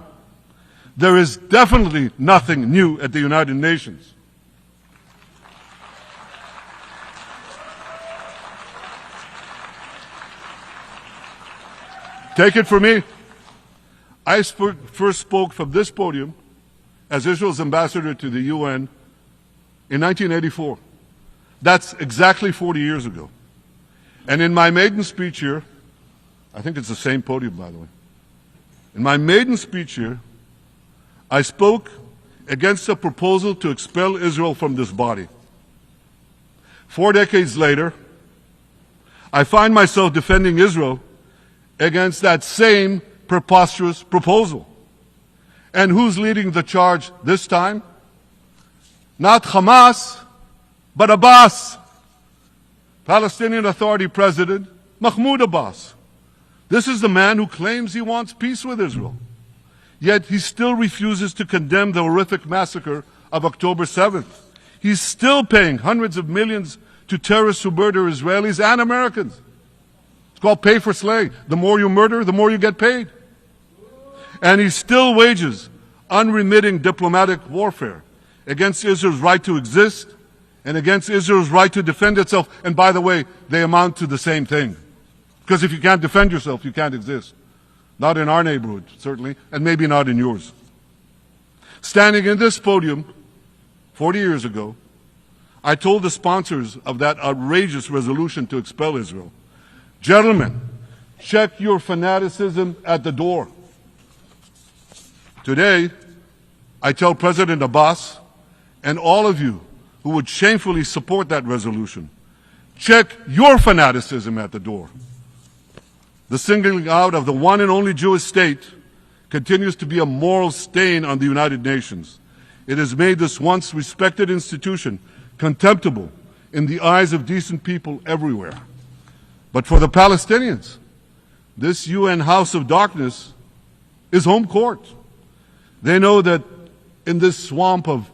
There is definitely nothing new at the United Nations. Take it from me. I first spoke from this podium as Israel's ambassador to the UN in 1984. That's exactly 40 years ago. And in my maiden speech here, I think it's the same podium, by the way. In my maiden speech here, I spoke against a proposal to expel Israel from this body. 4 decades later, I find myself defending Israel against that same preposterous proposal. And who's leading the charge this time? Not Hamas, but Abbas, Palestinian Authority President Mahmoud Abbas. This is the man who claims he wants peace with Israel. Yet he still refuses to condemn the horrific massacre of October 7th. He's still paying hundreds of millions to terrorists who murder Israelis and Americans. It's called pay for slay. The more you murder, the more you get paid. And he still wages unremitting diplomatic warfare against Israel's right to exist and against Israel's right to defend itself. And by the way, they amount to the same thing. Because if you can't defend yourself, you can't exist. Not in our neighborhood, certainly, and maybe not in yours. Standing in this podium 40 years ago, I told the sponsors of that outrageous resolution to expel Israel, gentlemen, check your fanaticism at the door. Today, I tell President Abbas and all of you who would shamefully support that resolution, check your fanaticism at the door. The singling out of the one and only Jewish state continues to be a moral stain on the United Nations. It has made this once respected institution contemptible in the eyes of decent people everywhere. But for the Palestinians, this UN House of Darkness is home court. They know that in this swamp of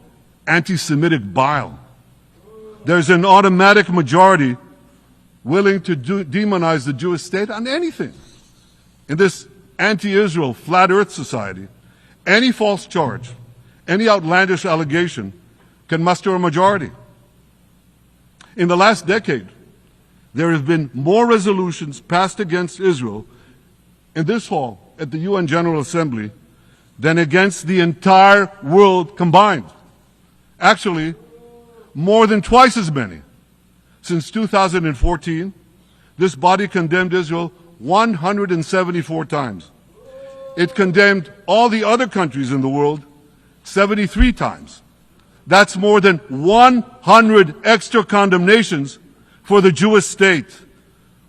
anti-Semitic bile, there's an automatic majority willing to demonize the Jewish state on anything. In this anti-Israel flat earth society, any false charge, any outlandish allegation can muster a majority. In the last decade, there have been more resolutions passed against Israel in this hall at the UN General Assembly than against the entire world combined. Actually, more than twice as many. Since 2014, this body condemned Israel 174 times. It condemned all the other countries in the world 73 times. That's more than 100 extra condemnations for the Jewish state.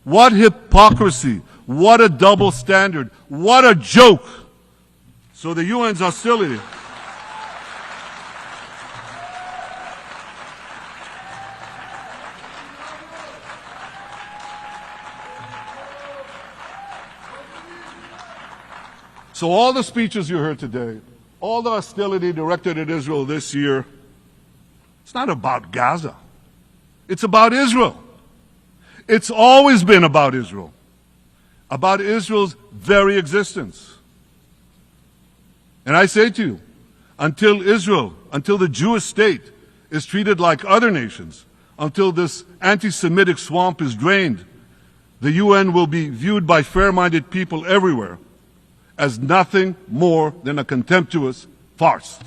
What hypocrisy, what a double standard, what a joke. So the UN's hostility So all the speeches you heard today, all the hostility directed at Israel this year, it's not about Gaza. It's about Israel. It's always been about Israel's very existence. And I say to you, until the Jewish state is treated like other nations, until this anti-Semitic swamp is drained, the UN will be viewed by fair-minded people everywhere as nothing more than a contemptuous farce.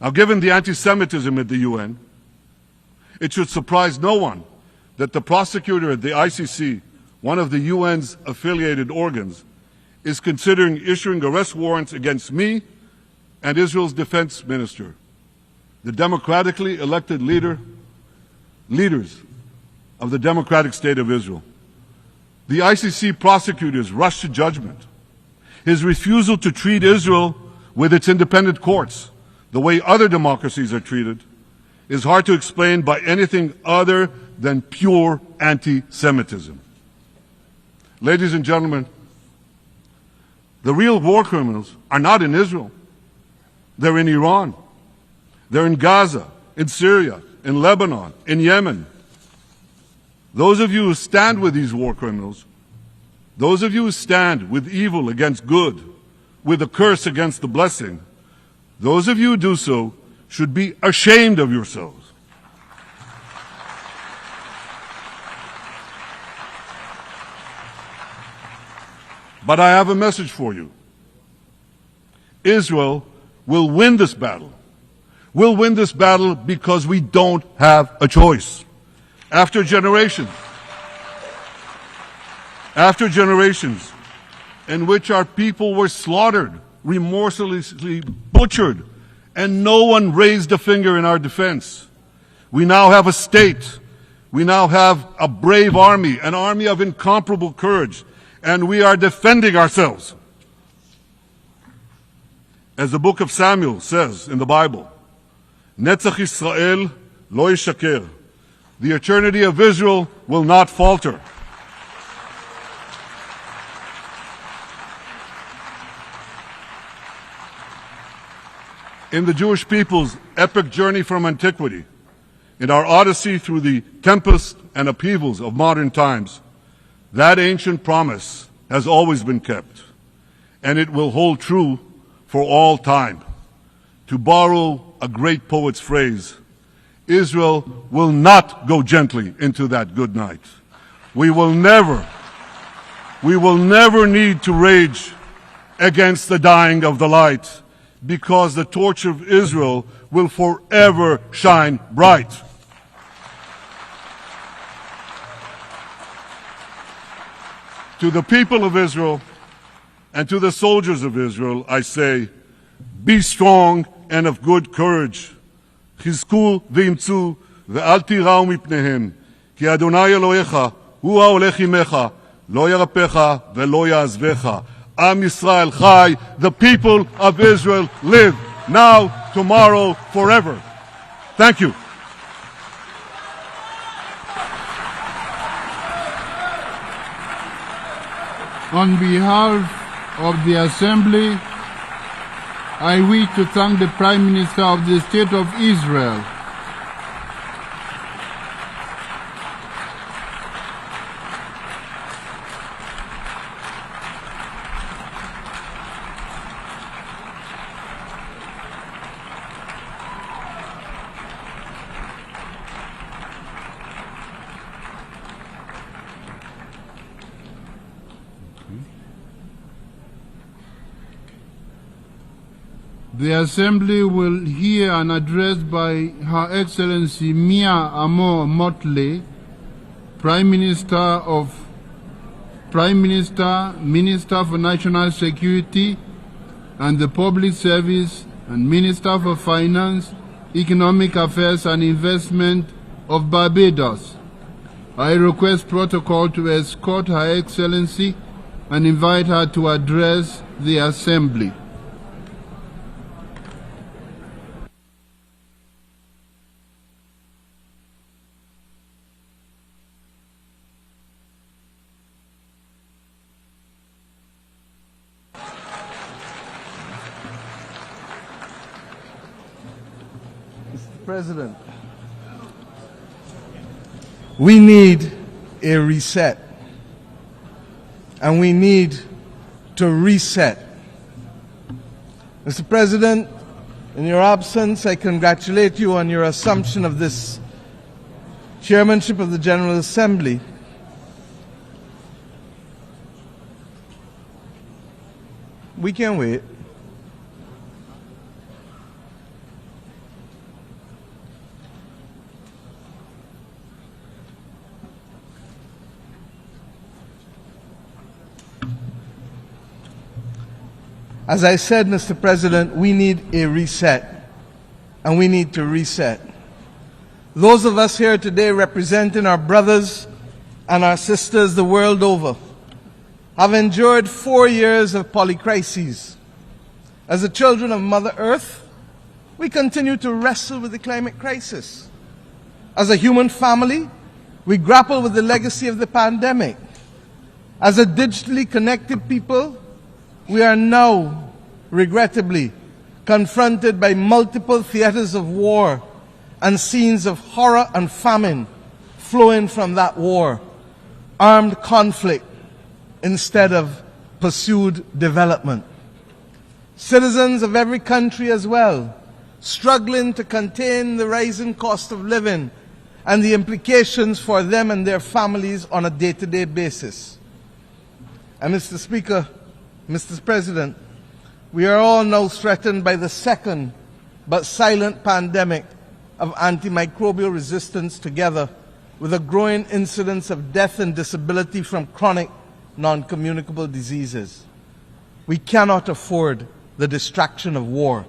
Now, given the anti-Semitism at the UN, it should surprise no one that the prosecutor at the ICC, one of the UN's affiliated organs, is considering issuing arrest warrants against me and Israel's defense minister, the democratically elected leaders of the democratic state of Israel. The ICC prosecutors rushed to judgment. His refusal to treat Israel with its independent courts the way other democracies are treated is hard to explain by anything other than pure anti-Semitism. Ladies and gentlemen, the real war criminals are not in Israel. They're in Iran. They're in Gaza, in Syria, in Lebanon, in Yemen. Those of you who stand with these war criminals, those of you who stand with evil against good, with a curse against the blessing, those of you who do so should be ashamed of yourselves. But I have a message for you. Israel will win this battle. We'll win this battle because we don't have a choice. After generations in which our people were slaughtered, remorselessly butchered, and no one raised a finger in our defense, we now have a state. We now have a brave army, an army of incomparable courage, and we are defending ourselves. As the book of Samuel says in the Bible, Netzach Yisrael lo yishaker. The eternity of Israel will not falter. In the Jewish people's epic journey from antiquity, In our odyssey through the tempests and upheavals of modern times, that ancient promise has always been kept, and it will hold true for all time. To borrow a great poet's phrase, Israel will not go gently into that good night. We will never need to rage against the dying of the light, because the torch of Israel will forever shine bright. To the people of Israel and to the soldiers of Israel, I say, be strong and of good courage. חזקו ואמצו ואל תיראו מפניהם, כי אדוני אלוהיך הוא ההולך עמך, לא ירפך ולא יעזבך. Am Yisrael Chai, the people of Israel live, now, tomorrow, forever. Thank you. On behalf of the Assembly, I wish to thank the Prime Minister of the State of Israel, The Assembly will hear an address by Her Excellency Mia Amor Motley, Minister, Minister for National Security and the Public Service, and Minister for Finance, Economic Affairs and Investment of Barbados. I request protocol to escort Her Excellency and invite her to address the Assembly. President, we need a reset, and we need to reset. Mr. President, in your absence, I congratulate you on your assumption of this chairmanship of the General Assembly. We can wait. As I said, Mr. President, we need a reset, and we need to reset. Those of us here today representing our brothers and our sisters the world over have endured 4 years of polycrises. As the children of Mother Earth, we continue to wrestle with the climate crisis. As a human family, we grapple with the legacy of the pandemic. As a digitally connected people, we are now, regrettably, confronted by multiple theaters of war and scenes of horror and famine flowing from that war. Armed conflict instead of pursued development. Citizens of every country as well, struggling to contain the rising cost of living and the implications for them and their families on a day-to-day basis. And Mr. Speaker, Mr. President, we are all now threatened by the second but silent pandemic of antimicrobial resistance, together with a growing incidence of death and disability from chronic non-communicable diseases. We cannot afford the distraction of war.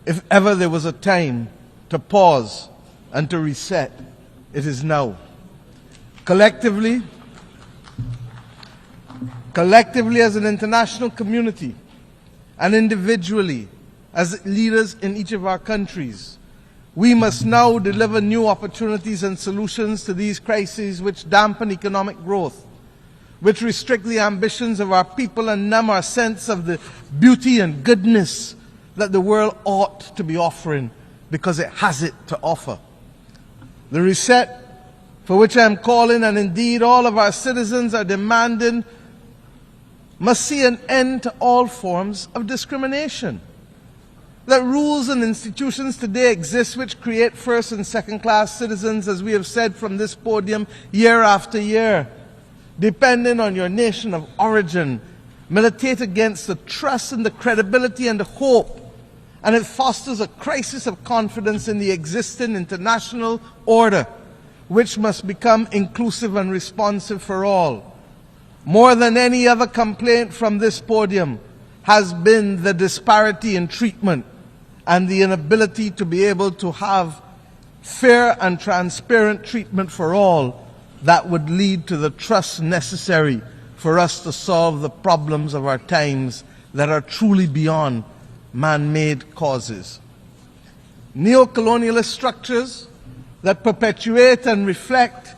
If ever there was a time to pause and to reset, it is now. Collectively as an international community, and individually as leaders in each of our countries, we must now deliver new opportunities and solutions to these crises which dampen economic growth, which restrict the ambitions of our people and numb our sense of the beauty and goodness that the world ought to be offering because it has it to offer. The reset for which I am calling, and indeed all of our citizens are demanding, must see an end to all forms of discrimination. That rules and institutions today exist which create first and second class citizens, as we have said from this podium year after year, depending on your nation of origin, militate against the trust and the credibility and the hope, and it fosters a crisis of confidence in the existing international order, which must become inclusive and responsive for all. More than any other complaint from this podium has been the disparity in treatment and the inability to be able to have fair and transparent treatment for all that would lead to the trust necessary for us to solve the problems of our times that are truly beyond man-made causes. Neo-colonialist structures that perpetuate and reflect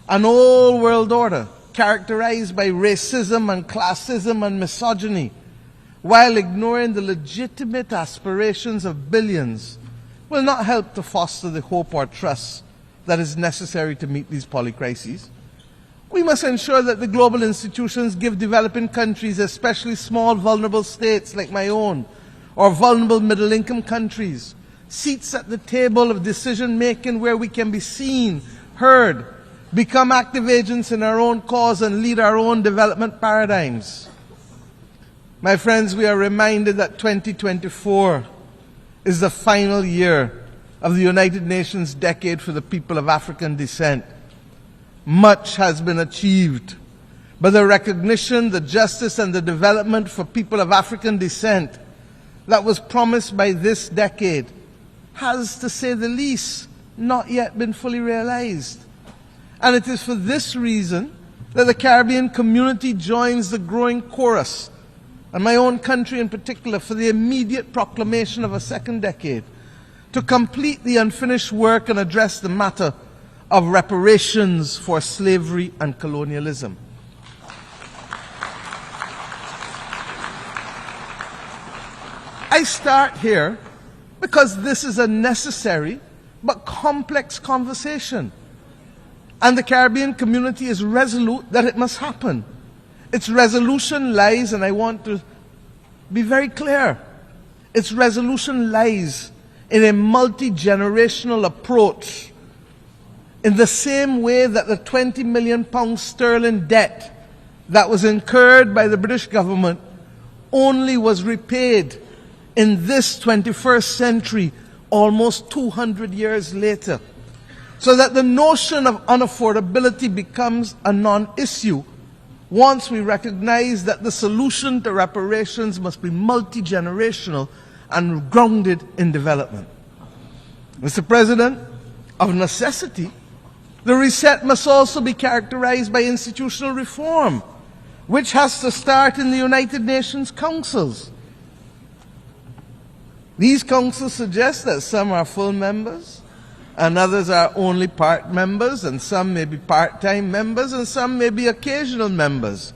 an old world order characterized by racism and classism and misogyny, while ignoring the legitimate aspirations of billions, will not help to foster the hope or trust that is necessary to meet these polycrises. We must ensure that the global institutions give developing countries, especially small vulnerable states like my own, or vulnerable middle-income countries, seats at the table of decision-making where we can be seen, heard, become active agents in our own cause and lead our own development paradigms. My friends, we are reminded that 2024 is the final year of the United Nations Decade for the People of African Descent. Much has been achieved, but the recognition, the justice, and the development for people of African descent that was promised by this decade has, to say the least, not yet been fully realized. And it is for this reason that the Caribbean community joins the growing chorus, and my own country in particular, for the immediate proclamation of a second decade, to complete the unfinished work and address the matter of reparations for slavery and colonialism. I start here because this is a necessary but complex conversation, and the Caribbean community is resolute that it must happen. Its resolution lies, and I want to be very clear, its resolution lies in a multi-generational approach, in the same way that the £20 million sterling debt that was incurred by the British government only was repaid in this 21st century, almost 200 years later, so that the notion of unaffordability becomes a non-issue once we recognize that the solution to reparations must be multi-generational and grounded in development. Mr. President, of necessity, the reset must also be characterized by institutional reform, which has to start in the United Nations councils. These councils suggest that some are full members, and others are only part members, and some may be part-time members, and some may be occasional members.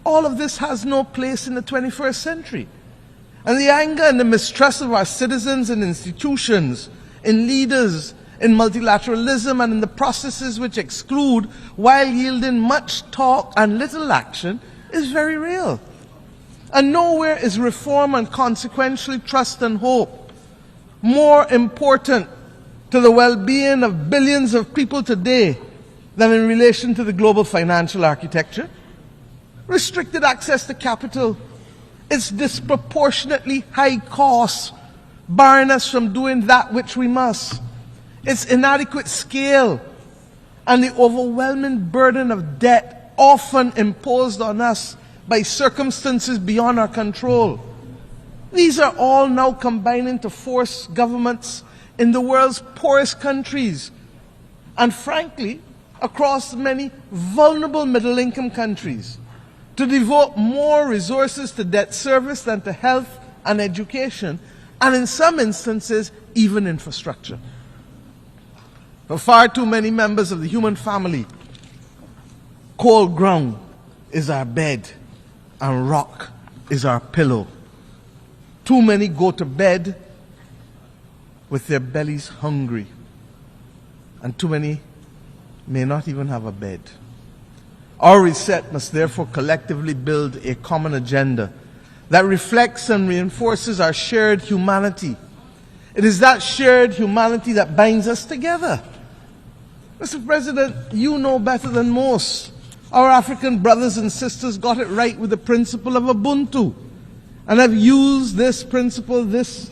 All of this has no place in the 21st century. And the anger and the mistrust of our citizens and institutions, in leaders, in multilateralism, and in the processes which exclude while yielding much talk and little action is very real. And nowhere is reform and consequently trust and hope more important to the well-being of billions of people today than in relation to the global financial architecture. Restricted access to capital, its disproportionately high costs, barring us from doing that which we must, its inadequate scale, and the overwhelming burden of debt often imposed on us by circumstances beyond our control. These are all now combining to force governments in the world's poorest countries, and frankly, across many vulnerable middle-income countries, to devote more resources to debt service than to health and education, and in some instances, even infrastructure. For far too many members of the human family, cold ground is our bed, and rock is our pillow. Too many go to bed with their bellies hungry. and too many may not even have a bed. Our reset must therefore collectively build a common agenda that reflects and reinforces our shared humanity. It is that shared humanity that binds us together. Mr. President, you know better than most. Our African brothers and sisters got it right with the principle of Ubuntu, and have used this principle, this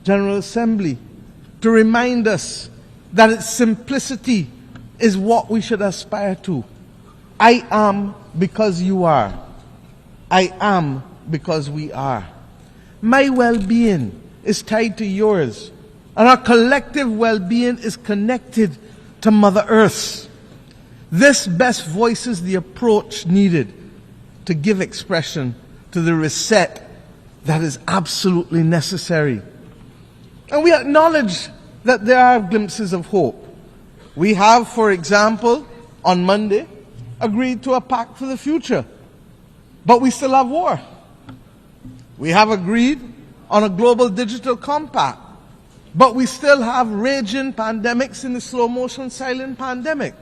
General Assembly, to remind us that its simplicity is what we should aspire to. I am because you are. I am because we are. My well-being is tied to yours, and our collective well-being is connected to Mother Earth. This best voices the approach needed to give expression to the reset that is absolutely necessary. And we acknowledge that there are glimpses of hope. We have, for example, on Monday, agreed to a pact for the future, but we still have war. We have agreed on a global digital compact, but we still have raging pandemics in the slow motion silent pandemic.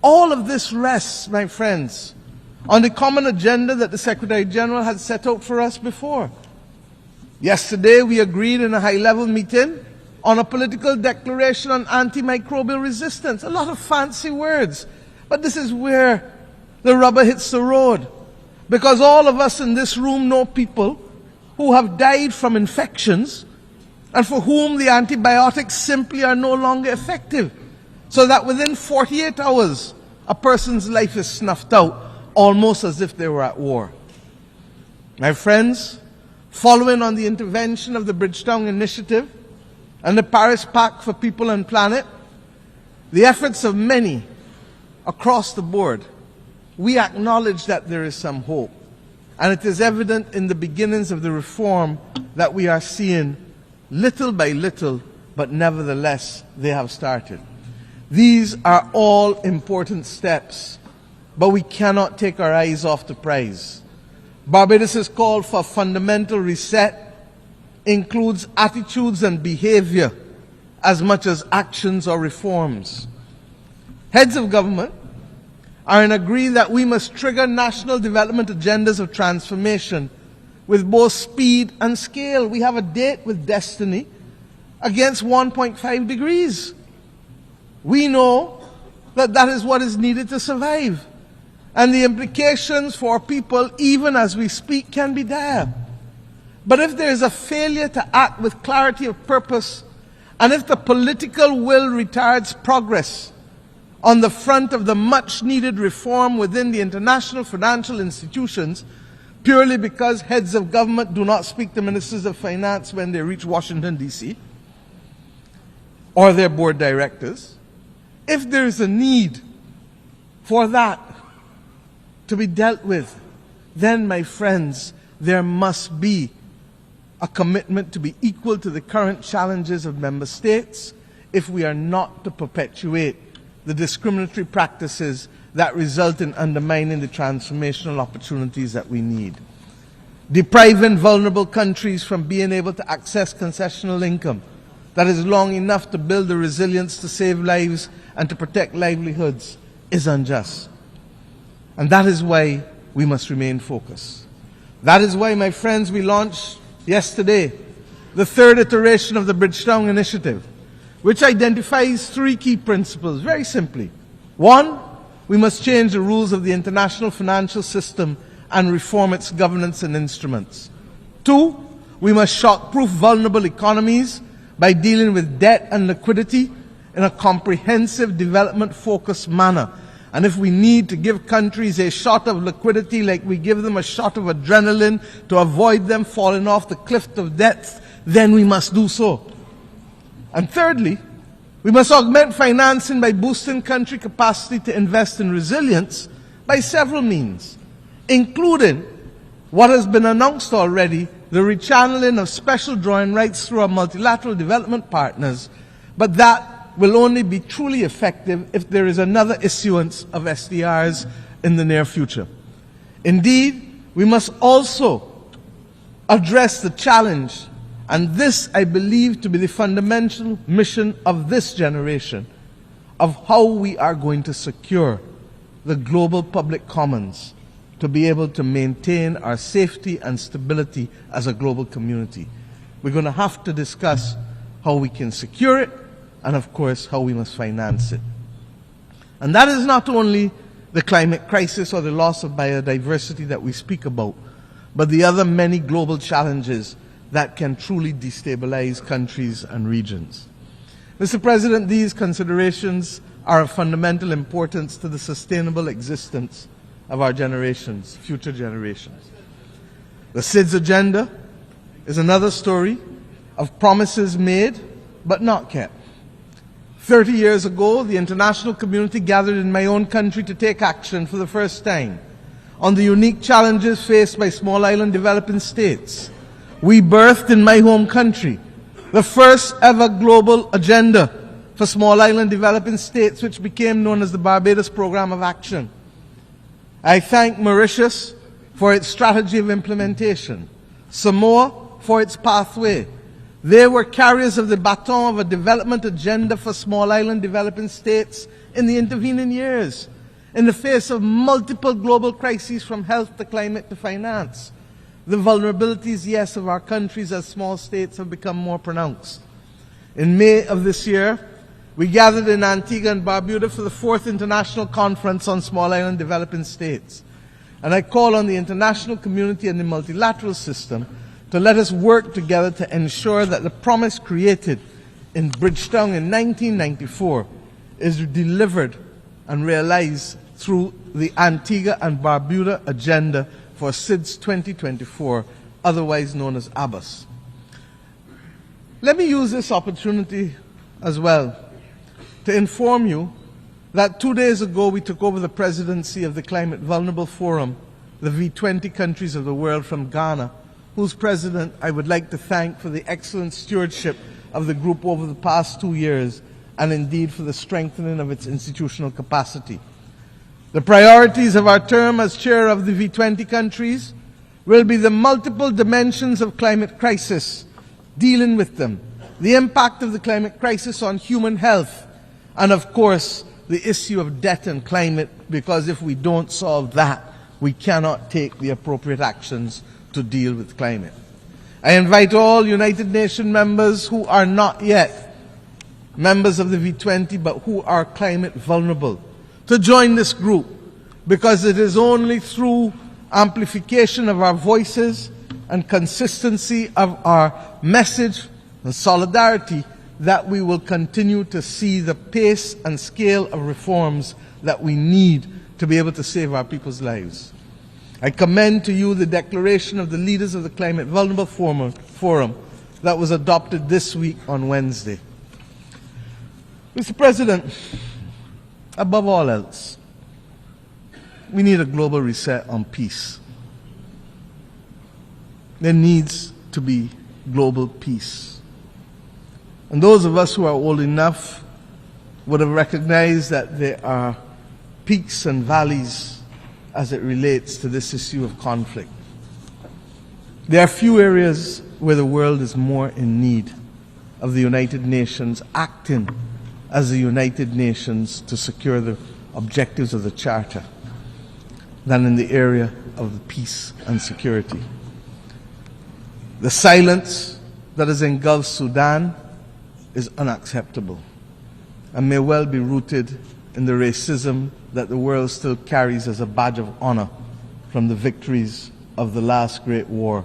All of this rests, my friends, on the common agenda that the Secretary General had set out for us before. Yesterday, we agreed in a high-level meeting on a political declaration on antimicrobial resistance. A lot of fancy words, but this is where the rubber hits the road. Because all of us in this room know people who have died from infections and for whom the antibiotics simply are no longer effective, so that within 48 hours, a person's life is snuffed out, almost as if they were at war. My friends, following on the intervention of the Bridgetown Initiative and the Paris Pact for People and Planet, the efforts of many across the board, we acknowledge that there is some hope. And it is evident in the beginnings of the reform that we are seeing little by little, but nevertheless, they have started. These are all important steps, but we cannot take our eyes off the prize. Barbados' call for fundamental reset includes attitudes and behavior as much as actions or reforms. Heads of government are in agreement that we must trigger national development agendas of transformation with both speed and scale. We have a date with destiny against 1.5 degrees. We know that that is what is needed to survive. And the implications for people, even as we speak, can be dire. But if there is a failure to act with clarity of purpose, and if the political will retards progress on the front of the much-needed reform within the international financial institutions, purely because heads of government do not speak to ministers of finance when they reach Washington, D.C., or their board directors, if there is a need for that to be dealt with, then, my friends, there must be a commitment to be equal to the current challenges of member states if we are not to perpetuate the discriminatory practices that result in undermining the transformational opportunities that we need. Depriving vulnerable countries from being able to access concessional income that is long enough to build the resilience to save lives and to protect livelihoods is unjust. And that is why we must remain focused. That is why, my friends, we launched yesterday the third iteration of the Bridgetown Initiative, which identifies three key principles, very simply. One, we must change the rules of the international financial system and reform its governance and instruments. Two, we must shock-proof vulnerable economies by dealing with debt and liquidity in a comprehensive, development-focused manner. And if we need to give countries a shot of liquidity like we give them a shot of adrenaline to avoid them falling off the cliff of death, then we must do so. And thirdly, we must augment financing by boosting country capacity to invest in resilience by several means, including what has been announced already, the rechanneling of special drawing rights through our multilateral development partners, but that will only be truly effective if there is another issuance of SDRs in the near future. Indeed, we must also address the challenge And this, I believe, to be the fundamental mission of this generation, of how we are going to secure the global public commons to be able to maintain our safety and stability as a global community. We're going to have to discuss how we can secure it and, of course, how we must finance it. And that is not only the climate crisis or the loss of biodiversity that we speak about, but the other many global challenges that can truly destabilize countries and regions. Mr. President, these considerations are of fundamental importance to the sustainable existence of our generations, future generations. The SIDS agenda is another story of promises made but not kept. 30 years ago, the international community gathered in my own country to take action for the first time on the unique challenges faced by small island developing states. We birthed in my home country the first ever global agenda for small island developing states, which became known as the Barbados Program of Action. I thank Mauritius for its strategy of implementation, Samoa for its pathway. They were carriers of the baton of a development agenda for small island developing states in the intervening years, in the face of multiple global crises from health to climate to finance. The vulnerabilities, yes, of our countries as small states have become more pronounced. In May of this year, we gathered in Antigua and Barbuda for the 4th International Conference on Small Island Developing States. And I call on the international community and the multilateral system to let us work together to ensure that the promise created in Bridgetown in 1994 is delivered and realized through the Antigua and Barbuda Agenda for SIDS 2024, otherwise known as ABBAS. Let me use this opportunity as well to inform you that 2 days ago we took over the presidency of the Climate Vulnerable Forum, the V20 countries of the world, from Ghana, whose president I would like to thank for the excellent stewardship of the group over the past 2 years, and indeed for the strengthening of its institutional capacity. The priorities of our term as chair of the V20 countries will be the multiple dimensions of climate crisis, dealing with them, the impact of the climate crisis on human health, and of course the issue of debt and climate, because if we don't solve that, we cannot take the appropriate actions to deal with climate. I invite all United Nations members who are not yet members of the V20 but who are climate vulnerable to join this group, because it is only through amplification of our voices and consistency of our message and solidarity that we will continue to see the pace and scale of reforms that we need to be able to save our people's lives. I commend to you the declaration of the leaders of the Climate Vulnerable Forum that was adopted this week on Wednesday. Mr. President, above all else, we need a global reset on peace. There needs to be global peace. And those of us who are old enough would have recognized that there are peaks and valleys as it relates to this issue of conflict. There are few areas where the world is more in need of the United Nations acting as the United Nations to secure the objectives of the Charter than in the area of the peace and security. The silence that has engulfed Sudan is unacceptable and may well be rooted in the racism that the world still carries as a badge of honor from the victories of the last great war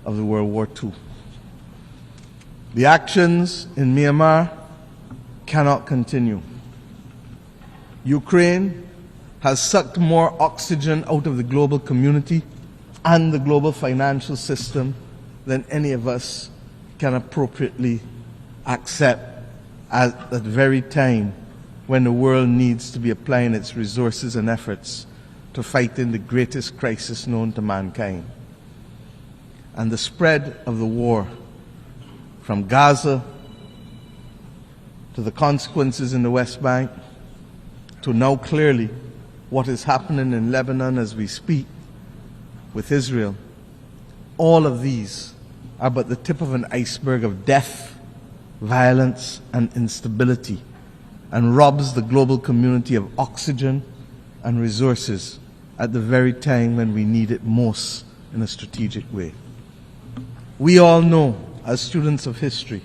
of the World War II. The actions in Myanmar cannot continue. Ukraine has sucked more oxygen out of the global community and the global financial system than any of us can appropriately accept at the very time when the world needs to be applying its resources and efforts to fighting the greatest crisis known to mankind. And the spread of the war from Gaza to the consequences in the West Bank to now clearly what is happening in Lebanon as we speak with Israel, all of these are but the tip of an iceberg of death, violence, and instability, and robs the global community of oxygen and resources at the very time when we need it most in a strategic way. We all know, as students of history,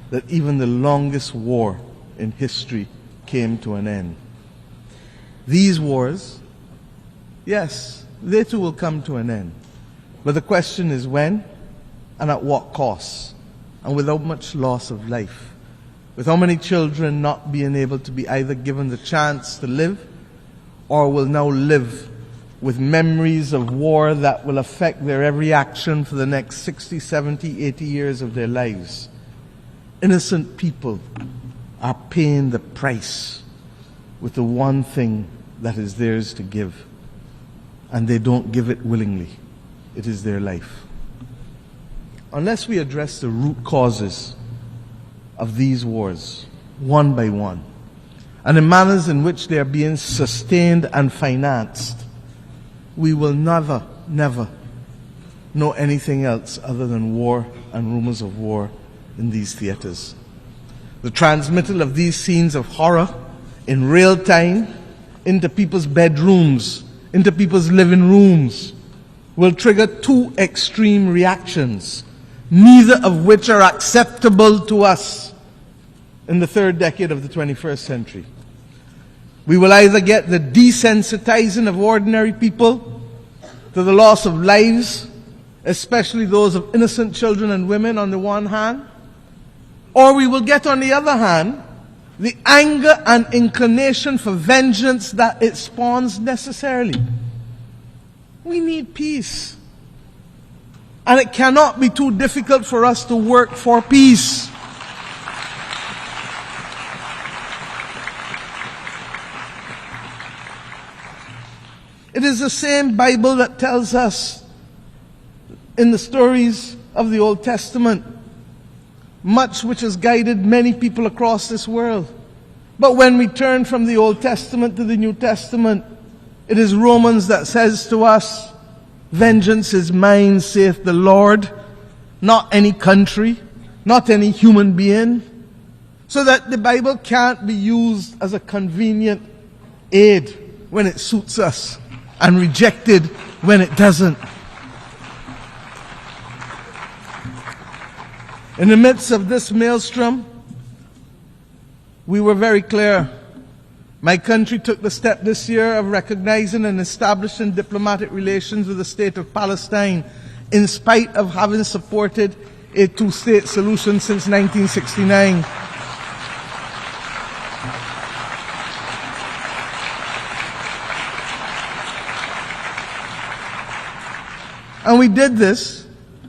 that even the longest war in history came to an end. These wars, yes, they too will come to an end. But the question is when and at what cost, and without much loss of life, with how many children not being able to be either given the chance to live or will now live with memories of war that will affect their every action for the next 60, 70, 80 years of their lives. Innocent people are paying the price with the one thing that is theirs to give, and they don't give it willingly. It is their life. Unless we address the root causes of these wars, one by one, and the manners in which they are being sustained and financed, we will never, never know anything else other than war and rumors of war in these theaters. The transmittal of these scenes of horror in real time into people's bedrooms, into people's living rooms, will trigger two extreme reactions, neither of which are acceptable to us in the third decade of the 21st century. We will either get the desensitizing of ordinary people to the loss of lives, especially those of innocent children and women on the one hand, or we will get, on the other hand, the anger and inclination for vengeance that it spawns necessarily. We need peace. And it cannot be too difficult for us to work for peace. It is the same Bible that tells us in the stories of the Old Testament, much which has guided many people across this world. But when we turn from the Old Testament to the New Testament, it is Romans that says to us, vengeance is mine, saith the Lord, not any country, not any human being. So that the Bible can't be used as a convenient aid when it suits us and rejected when it doesn't. In the midst of this maelstrom, we were very clear. My country took the step this year of recognizing and establishing diplomatic relations with the state of Palestine, in spite of having supported a two-state solution since 1969. And we did this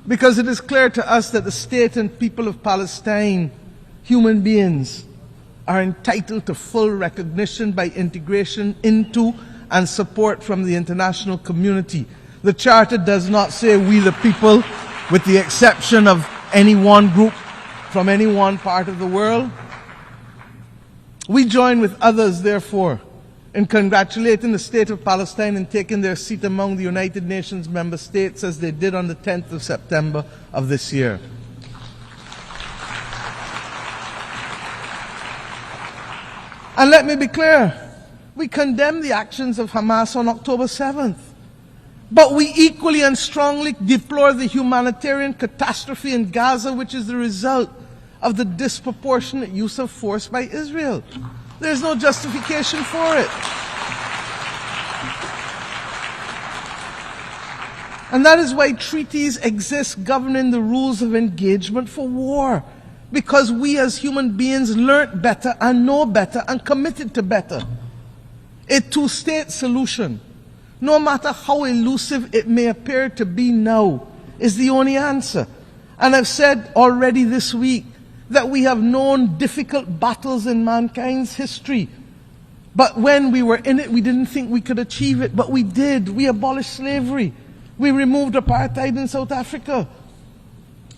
because it is clear to us that the state and people of Palestine, human beings, are entitled to full recognition by integration into and support from the international community. The Charter does not say we the people, with the exception of any one group from any one part of the world. We join with others, therefore, in congratulating the state of Palestine in taking their seat among the United Nations member states as they did on the 10th of September of this year. And let me be clear, we condemn the actions of Hamas on October 7th. But we equally and strongly deplore the humanitarian catastrophe in Gaza, which is the result of the disproportionate use of force by Israel. There's no justification for it. And that is why treaties exist governing the rules of engagement for war. Because we as human beings learnt better and know better and committed to better. A two-state solution, no matter how elusive it may appear to be now, is the only answer. And I've said already this week that we have known difficult battles in mankind's history. But when we were in it, we didn't think we could achieve it. But we did. We abolished slavery. We removed apartheid in South Africa.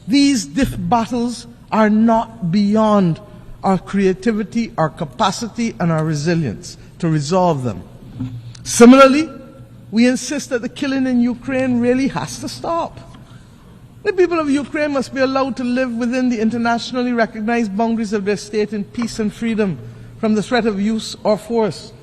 These battles are not beyond our creativity, our capacity, and our resilience to resolve them. Similarly, we insist that the killing in Ukraine really has to stop. The people of Ukraine must be allowed to live within the internationally recognized boundaries of their state in peace and freedom from the threat of use or force.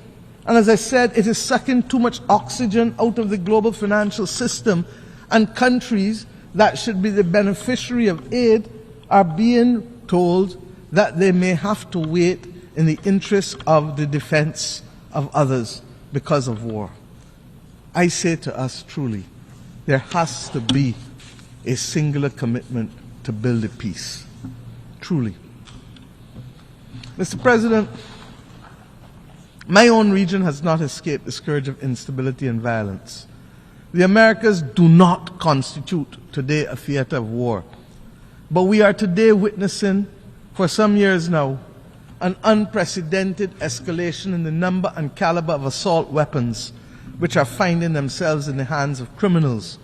And as I said, it is sucking too much oxygen out of the global financial system, and countries that should be the beneficiary of aid are being told that they may have to wait in the interest of the defense of others because of war. I say to us truly, there has to be a singular commitment to build a peace. Truly. Mr. President, my own region has not escaped the scourge of instability and violence. The Americas do not constitute today a theater of war, but we are today witnessing, for some years now, an unprecedented escalation in the number and caliber of assault weapons which are finding themselves in the hands of criminals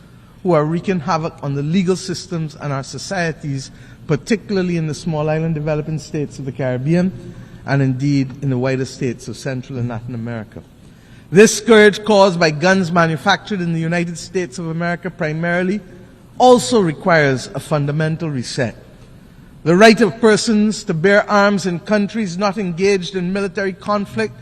who are wreaking havoc on the legal systems and our societies, particularly in the small island developing states of the Caribbean and indeed in the wider states of Central and Latin America. This scourge caused by guns manufactured in the United States of America primarily also requires a fundamental reset. The right of persons to bear arms in countries not engaged in military conflict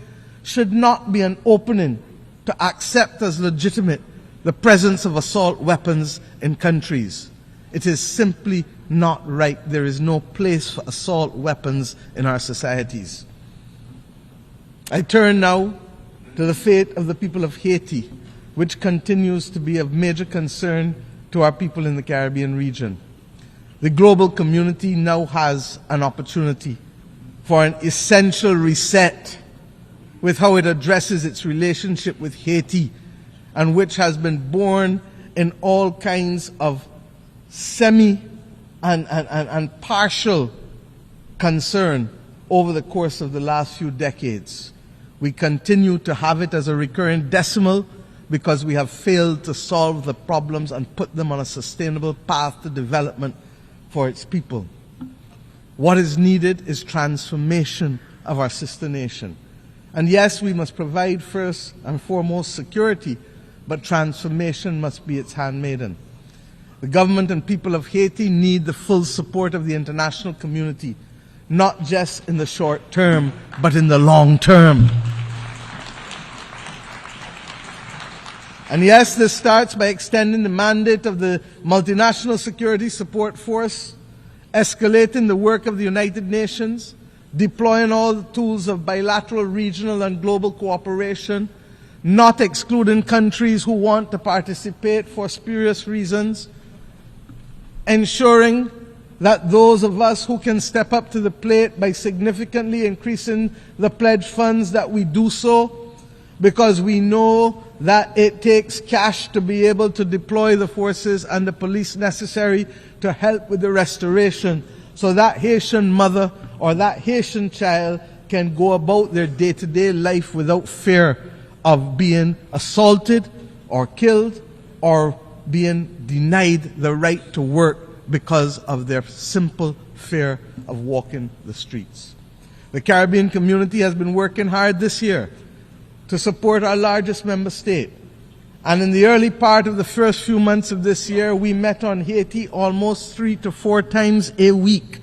should not be an opening to accept as legitimate the presence of assault weapons in countries. It is simply not right. There is no place for assault weapons in our societies. I turn now to the fate of the people of Haiti, which continues to be of major concern to our people in the Caribbean region. The global community now has an opportunity for an essential reset with how it addresses its relationship with Haiti, and which has been born in all kinds of semi and partial concern over the course of the last few decades. We continue to have it as a recurring decimal because we have failed to solve the problems and put them on a sustainable path to development for its people. What is needed is transformation of our sister nation. And yes, we must provide first and foremost security, but transformation must be its handmaiden. The government and people of Haiti need the full support of the international community, not just in the short term, but in the long term. And yes, this starts by extending the mandate of the Multinational Security Support Force, escalating the work of the United Nations, deploying all the tools of bilateral, regional, and global cooperation, not excluding countries who want to participate for spurious reasons, ensuring that those of us who can step up to the plate by significantly increasing the pledge funds that we do so, because we know that it takes cash to be able to deploy the forces and the police necessary to help with the restoration, so that Haitian mother or that Haitian child can go about their day-to-day life without fear of being assaulted or killed or being denied the right to work because of their simple fear of walking the streets. The Caribbean community has been working hard this year to support our largest member state. And in the early part of the first few months of this year, we met on Haiti almost 3 to 4 times a week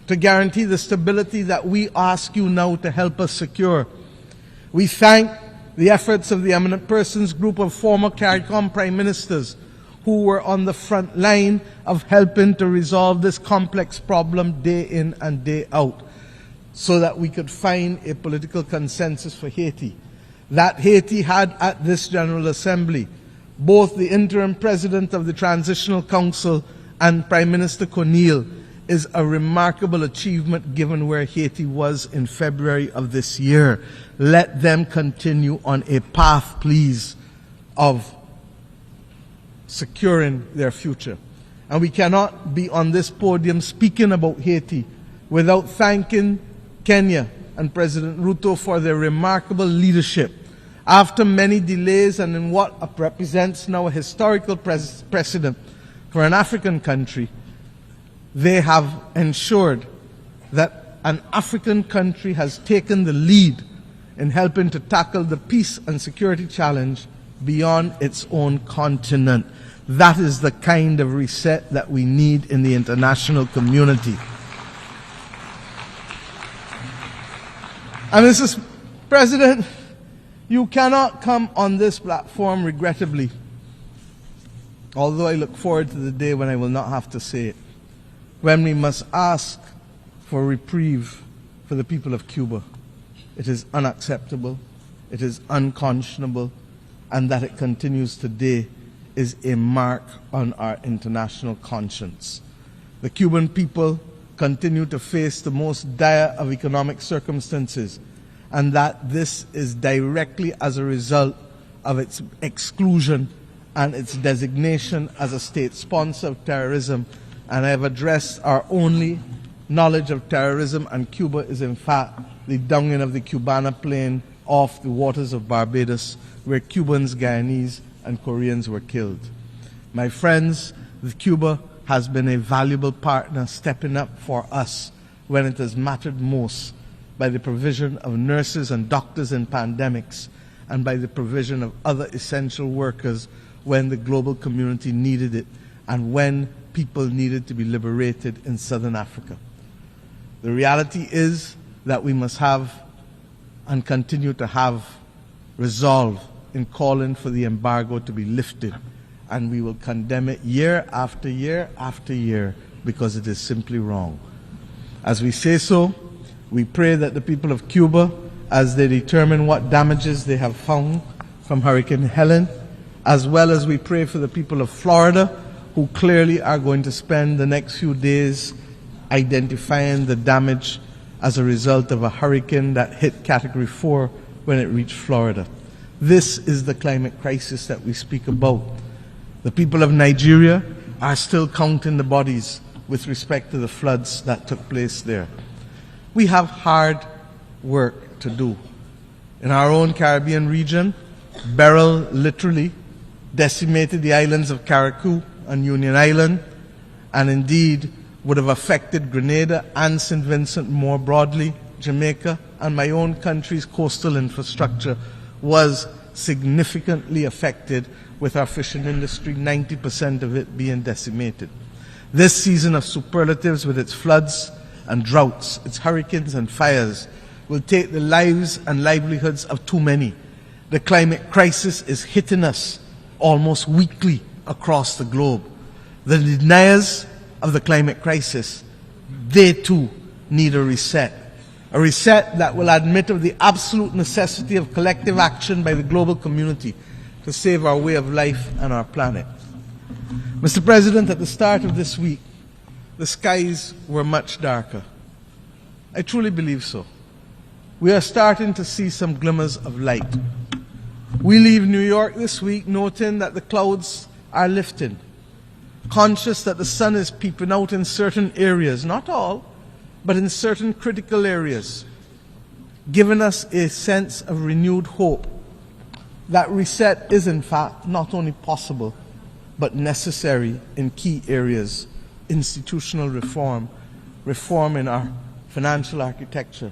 to guarantee the stability that we ask you now to help us secure. We thank the efforts of the Eminent Persons Group of former CARICOM Prime Ministers who were on the front line of helping to resolve this complex problem day in and day out so that we could find a political consensus for Haiti. That Haiti had at this General Assembly both the interim president of the Transitional Council and Prime Minister Cornille is a remarkable achievement given where Haiti was in February of this year. Let them continue on a path, please, of securing their future. And we cannot be on this podium speaking about Haiti without thanking Kenya and President Ruto for their remarkable leadership. After many delays and in what represents now a historical precedent for an African country, they have ensured that an African country has taken the lead in helping to tackle the peace and security challenge beyond its own continent. That is the kind of reset that we need in the international community. And Mr. President, you cannot come on this platform regrettably, although I look forward to the day when I will not have to say it, when we must ask for reprieve for the people of Cuba. It is unacceptable, it is unconscionable, and that it continues today is a mark on our international conscience. The Cuban people continue to face the most dire of economic circumstances, and that this is directly as a result of its exclusion and its designation as a state sponsor of terrorism. And I have addressed our only knowledge of terrorism, and Cuba is in fact the dunging of the Cubana plane off the waters of Barbados, where Cubans, Guyanese, and Koreans were killed. My friends, Cuba has been a valuable partner, stepping up for us when it has mattered most, by the provision of nurses and doctors in pandemics, and by the provision of other essential workers when the global community needed it, and when people needed to be liberated in southern Africa. The reality is that we must have and continue to have resolve in calling for the embargo to be lifted, and we will condemn it year after year after year because it is simply wrong. As we say so, we pray that the people of Cuba, as they determine what damages they have found from Hurricane Helen, as well as we pray for the people of Florida, who clearly are going to spend the next few days identifying the damage as a result of a hurricane that hit Category 4 when it reached Florida. This is the climate crisis that we speak about. The people of Nigeria are still counting the bodies with respect to the floods that took place there. We have hard work to do. In our own Caribbean region, Beryl literally decimated the islands of Carriacou and Union Island, and indeed would have affected Grenada and St. Vincent more broadly. Jamaica and my own country's coastal infrastructure was significantly affected, with our fishing industry, 90% of it being decimated. This season of superlatives, with its floods and droughts, its hurricanes and fires, will take the lives and livelihoods of too many. The climate crisis is hitting us almost weekly across the globe. The deniers of the climate crisis, they too need a reset that will admit of the absolute necessity of collective action by the global community to save our way of life and our planet. Mr. President, at the start of this week, the skies were much darker. I truly believe so. We are starting to see some glimmers of light. We leave New York this week noting that the clouds are lifting, conscious that the sun is peeping out in certain areas, not all, but in certain critical areas, giving us a sense of renewed hope that reset is in fact not only possible, but necessary in key areas: institutional reform, reform in our financial architecture,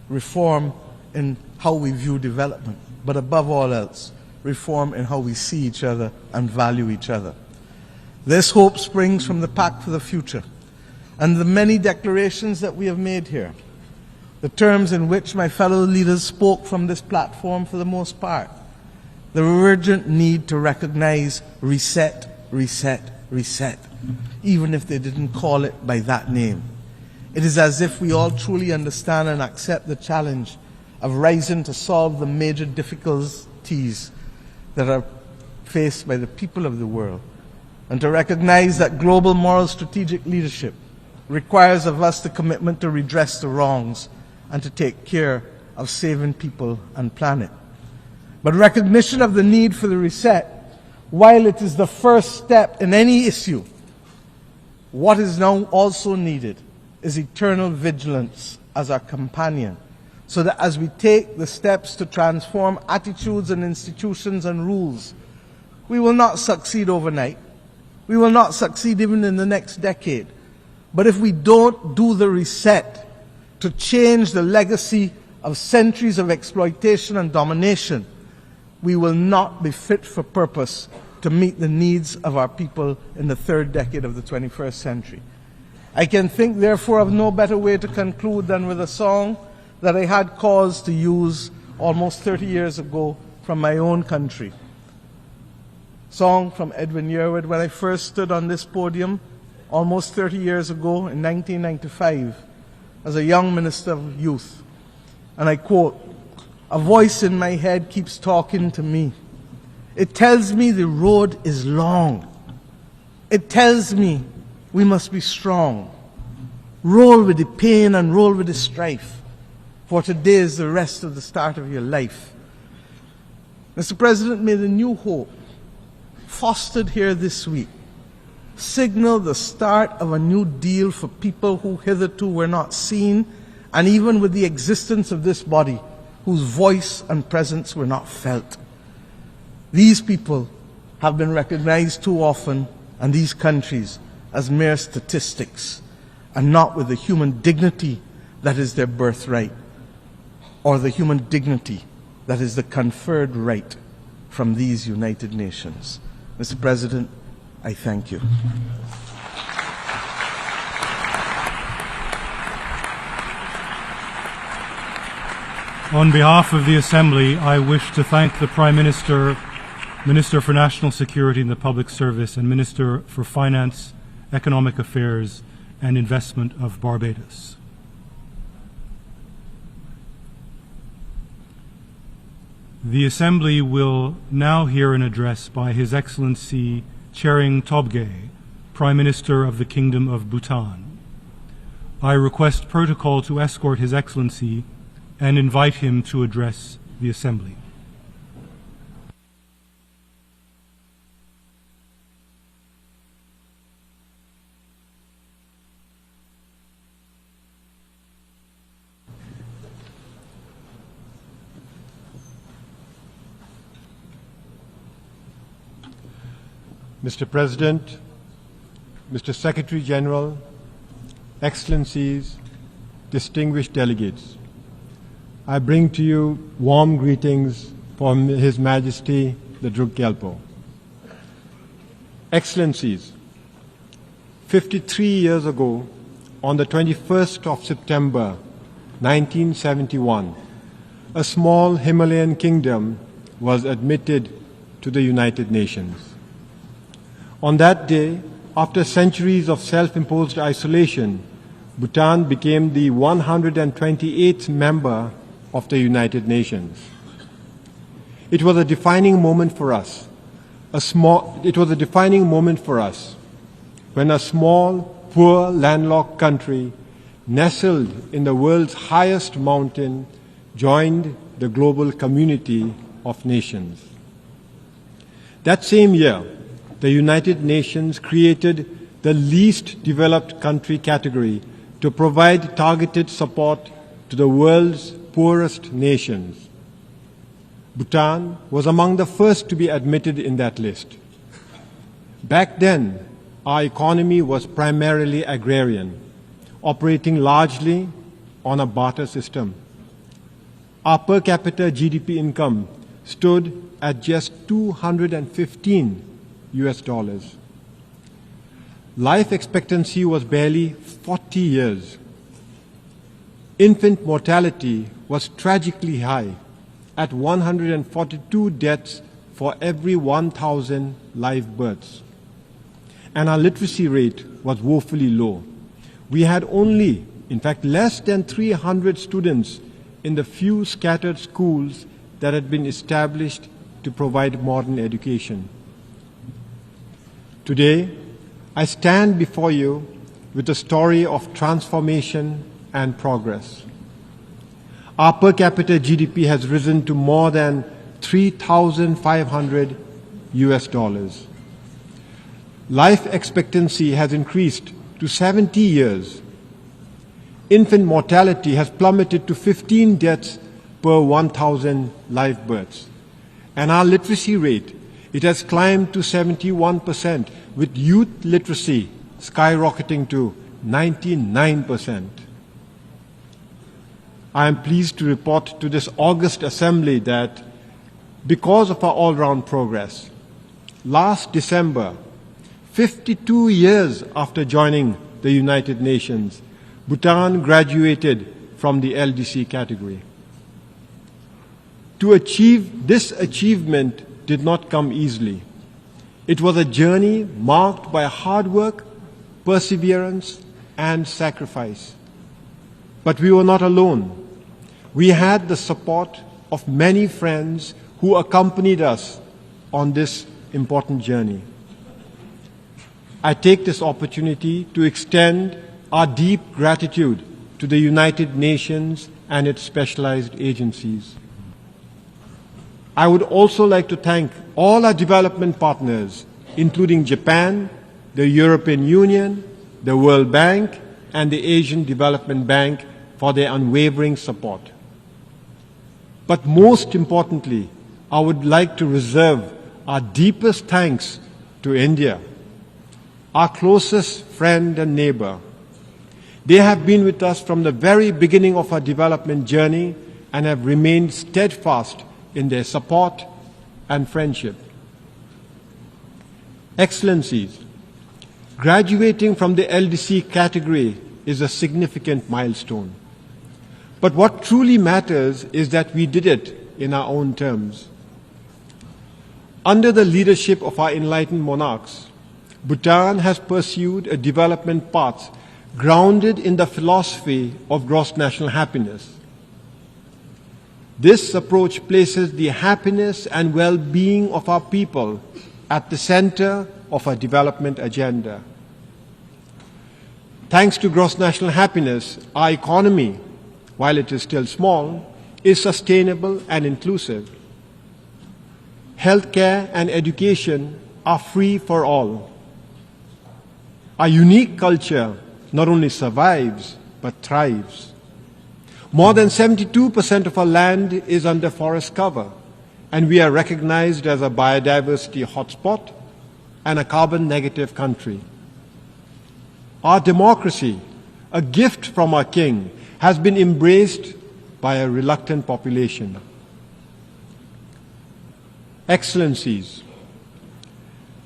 reform in how we view development, but above all else, reform in how we see each other and value each other. This hope springs from the Pact for the Future and the many declarations that we have made here, the terms in which my fellow leaders spoke from this platform for the most part, the urgent need to recognize reset, reset, reset, even if they didn't call it by that name. It is as if we all truly understand and accept the challenge of rising to solve the major difficulties that are faced by the people of the world, and to recognize that global moral strategic leadership requires of us the commitment to redress the wrongs and to take care of saving people and planet. But recognition of the need for the reset, while it is the first step in any issue, what is now also needed is eternal vigilance as our companion, so that as we take the steps to transform attitudes and institutions and rules, we will not succeed overnight. We will not succeed even in the next decade. But if we don't do the reset to change the legacy of centuries of exploitation and domination, we will not be fit for purpose to to meet the needs of our people in the third decade of the 21st century. I can think, therefore, of no better way to conclude than with a song that I had cause to use almost 30 years ago from my own country. Song from Edwin Yearwood when I first stood on this podium almost 30 years ago in 1995 as a young minister of youth. And I quote, "A voice in my head keeps talking to me. It tells me the road is long. It tells me we must be strong. Roll with the pain and roll with the strife, for today is the rest of the start of your life." Mr. President, may the new hope fostered here this week signal the start of a new deal for people who hitherto were not seen, and even with the existence of this body, whose voice and presence were not felt. These people have been recognized too often, and these countries, as mere statistics, and not with the human dignity that is their birthright, or the human dignity that is the conferred right from these United Nations. Mr. President, I thank you. On behalf of the Assembly, I wish to thank the Prime Minister, Minister for National Security and the Public Service, and Minister for Finance, Economic Affairs and Investment of Barbados. The Assembly will now hear an address by His Excellency Tshering Tobgay, Prime Minister of the Kingdom of Bhutan. I request protocol to escort His Excellency and invite him to address the Assembly. Mr. President, Mr. Secretary General, Excellencies, distinguished delegates, I bring to you warm greetings from His Majesty the Druk Gyalpo. Excellencies, 53 years ago, on the 21st of September 1971, a small Himalayan kingdom was admitted to the United Nations. On that day, after centuries of self-imposed isolation, Bhutan became the 128th member of the United Nations. It was a defining moment for us. It was a defining moment for us when a small, poor, landlocked country nestled in the world's highest mountain joined the global community of nations. That same year, the United Nations created the least developed country category to provide targeted support to the world's poorest nations. Bhutan was among the first to be admitted in that list. Back then, our economy was primarily agrarian, operating largely on a barter system. Our per capita GDP income stood at just $215. Life expectancy was barely 40 years. Infant mortality was tragically high at 142 deaths for every 1,000 live births. And our literacy rate was woefully low. We had only, in fact, less than 300 students in the few scattered schools that had been established to provide modern education. Today, I stand before you with a story of transformation and progress. Our per capita GDP has risen to more than $3,500. Life expectancy has increased to 70 years. Infant mortality has plummeted to 15 deaths per 1,000 live births. And our literacy rate, it has climbed to 71%, with youth literacy skyrocketing to 99%. I am pleased to report to this august assembly that because of our all-round progress, last December, 52 years after joining the United Nations, Bhutan graduated from the LDC category. To achieve this achievement did not come easily. It was a journey marked by hard work, perseverance, and sacrifice. But we were not alone. We had the support of many friends who accompanied us on this important journey. I take this opportunity to extend our deep gratitude to the United Nations and its specialized agencies. I would also like to thank all our development partners, including Japan, the European Union, the World Bank, and the Asian Development Bank for their unwavering support. But most importantly, I would like to reserve our deepest thanks to India, our closest friend and neighbor. They have been with us from the very beginning of our development journey and have remained steadfast in their support and friendship. Excellencies, graduating from the LDC category is a significant milestone. But what truly matters is that we did it in our own terms. Under the leadership of our enlightened monarchs, Bhutan has pursued a development path grounded in the philosophy of gross national happiness. This approach places the happiness and well-being of our people at the center of our development agenda. Thanks to gross national happiness, our economy, while it is still small, is sustainable and inclusive. Healthcare and education are free for all. Our unique culture not only survives, but thrives. More than 72% of our land is under forest cover, and we are recognized as a biodiversity hotspot and a carbon-negative country. Our democracy, a gift from our king, has been embraced by a reluctant population. Excellencies,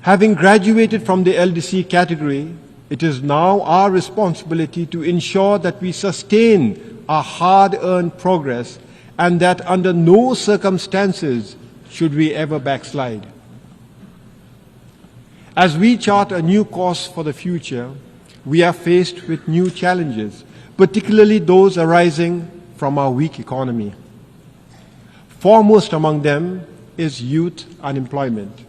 having graduated from the LDC category, it is now our responsibility to ensure that we sustain our hard-earned progress and that under no circumstances should we ever backslide. As we chart a new course for the future, we are faced with new challenges, particularly those arising from our weak economy. Foremost among them is youth unemployment.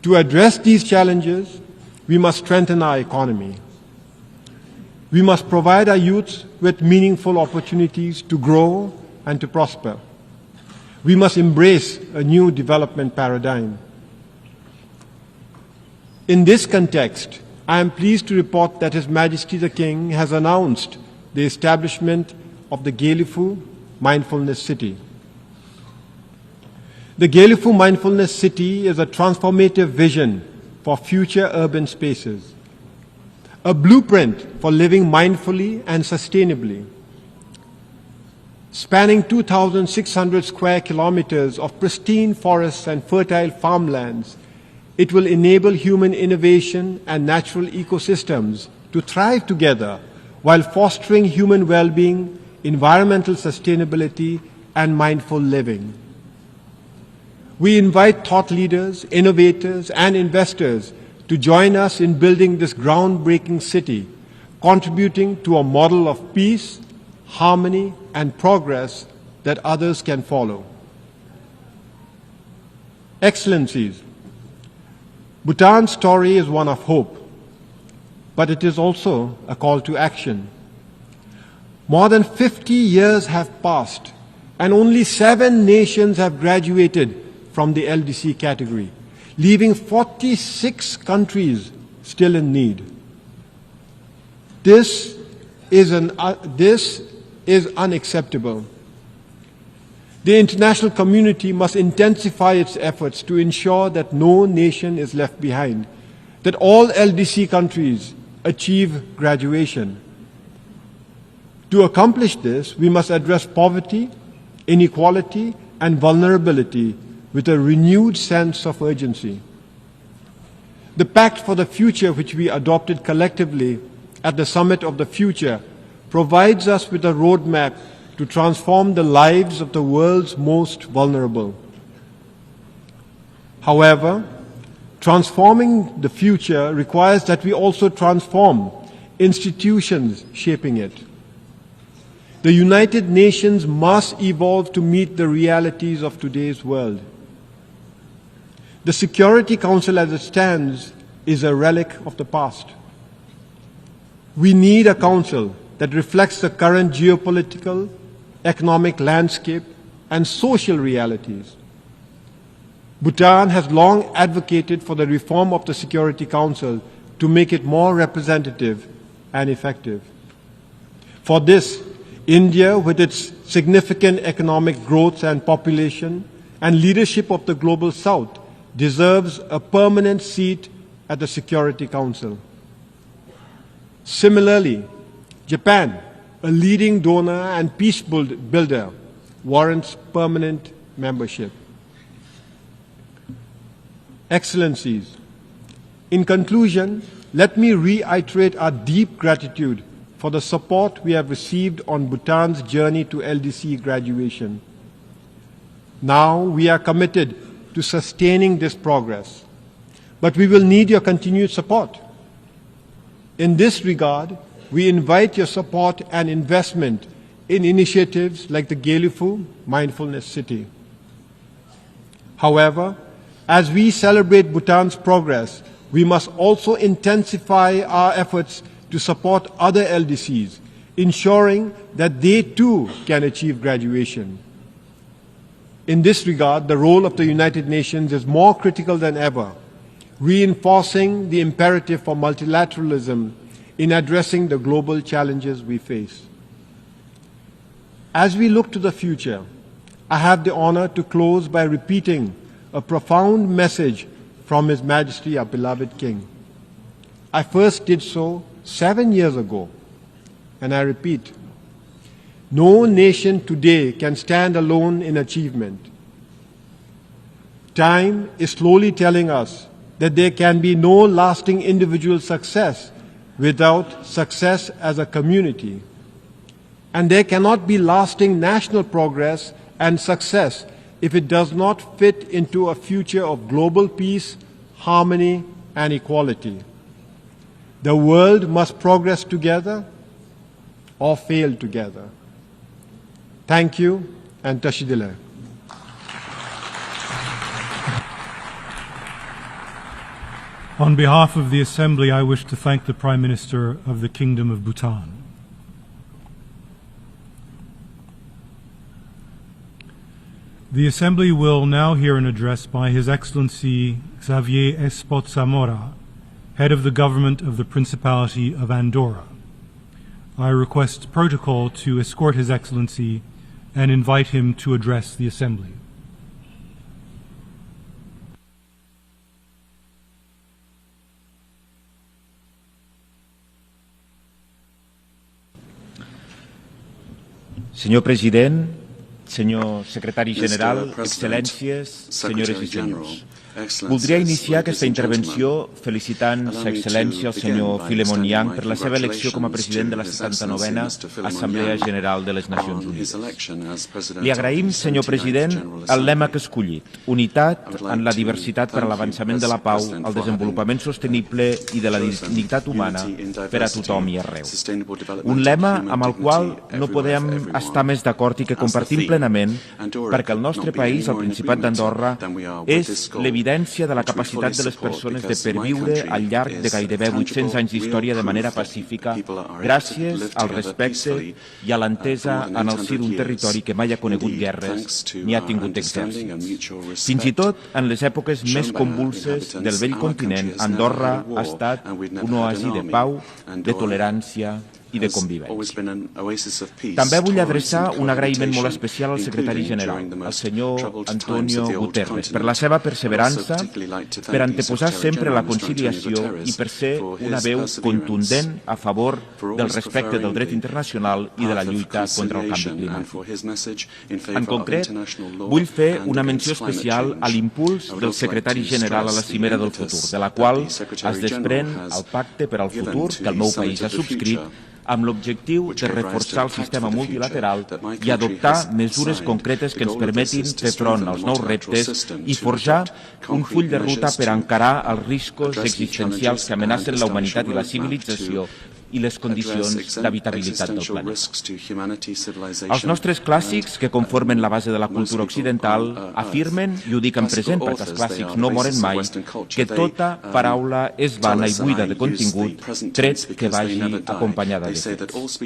To address these challenges, we must strengthen our economy. We must provide our youth with meaningful opportunities to grow and to prosper. We must embrace a new development paradigm. In this context, I am pleased to report that His Majesty the King has announced the establishment of the Gaelifu Mindfulness City. The Gaelifu Mindfulness City is a transformative vision for future urban spaces, a blueprint for living mindfully and sustainably. Spanning 2,600 square kilometers of pristine forests and fertile farmlands, it will enable human innovation and natural ecosystems to thrive together while fostering human well-being, environmental sustainability, and mindful living. We invite thought leaders, innovators, and investors to join us in building this groundbreaking city, contributing to a model of peace, harmony, and progress that others can follow. Excellencies, Bhutan's story is one of hope, but it is also a call to action. More than 50 years have passed, and only 7 nations have graduated from the LDC category, leaving 46 countries still in need. This is unacceptable. The international community must intensify its efforts to ensure that no nation is left behind, that all LDC countries achieve graduation. To accomplish this, we must address poverty, inequality, and vulnerability with a renewed sense of urgency. The Pact for the Future, which we adopted collectively at the Summit of the Future, provides us with a roadmap to transform the lives of the world's most vulnerable. However, transforming the future requires that we also transform institutions shaping it. The United Nations must evolve to meet the realities of today's world. The Security Council as it stands is a relic of the past. We need a council that reflects the current geopolitical, economic landscape, and social realities. Bhutan has long advocated for the reform of the Security Council to make it more representative and effective. For this, India, with its significant economic growth and population and leadership of the Global South, deserves a permanent seat at the Security Council. Similarly, Japan, a leading donor and peace builder, warrants permanent membership. Excellencies, in conclusion, let me reiterate our deep gratitude for the support we have received on Bhutan's journey to LDC graduation. Now we are committed to sustaining this progress, but we will need your continued support. In this regard, we invite your support and investment in initiatives like the Gelifu Mindfulness City. However, as we celebrate Bhutan's progress, we must also intensify our efforts to support other LDCs, ensuring that they too can achieve graduation. In this regard, the role of the United Nations is more critical than ever, reinforcing the imperative for multilateralism in addressing the global challenges we face. As we look to the future, I have the honor to close by repeating a profound message from His Majesty, our beloved King. I first did so 7 years ago, and I repeat, no nation today can stand alone in achievement. Time is slowly telling us that there can be no lasting individual success without success as a community. And there cannot be lasting national progress and success if it does not fit into a future of global peace, harmony, and equality. The world must progress together or fail together. Thank you, and Tashidile. On behalf of the Assembly, I wish to thank the Prime Minister of the Kingdom of Bhutan. The Assembly will now hear an address by His Excellency Xavier Espot Zamora, Head of the Government of the Principality of Andorra. I request protocol to escort His Excellency and invite him to address the Assembly. Senyor President, senyor Secretari General, Excel·lències, senyores i senyors. Voldria iniciar aquesta intervenció felicitant Sa Excel·lència el senyor Philemon Yang per la seva elecció com a president de la 79a Assemblea General de les Nacions Unides. Li agraïm, senyor president, el lema que ha escollit, unitat en la diversitat per a l'avançament de la pau, el desenvolupament sostenible i de la dignitat humana per a tothom i arreu. Un lema amb el qual no podem estar més d'acord i que compartim plenament perquè el nostre país, el Principat d'Andorra, és l'evidència de la capacitat de les persones de perviure al llarg de gairebé 800 anys d'història de manera pacífica gràcies al respecte i a l'entesa en el si d'un territori que mai ha conegut guerres ni ha tingut exèrcits. Fins i tot en les èpoques més convulses del vell continent, Andorra ha estat un oasi de pau, de tolerància i de convivència. També vull adreçar un agraïment molt especial al secretari general, el senyor Antonio Guterres, per la seva perseverança, per anteposar sempre la conciliació i per ser una veu contundent a favor del respecte del dret internacional i de la lluita contra el canvi climàtic. En concret, vull fer una menció especial a l'impuls del secretari general a la Cimera del Futur, de la qual es desprèn el Pacte per al Futur que el meu país ha subscrit, amb l'objectiu de reforçar el sistema multilateral i adoptar mesures concretes que ens permetin fer front als nous reptes i forjar un full de ruta per encarar els riscos existencials que amenacen la humanitat i la civilització i les condicions d'habitabilitat del planeta. Els nostres clàssics, que conformen la base de la cultura occidental, afirmen, i ho dic en present perquè els clàssics no moren mai, que tota paraula és vana i buida de contingut, tret que vagi acompanyada de fets.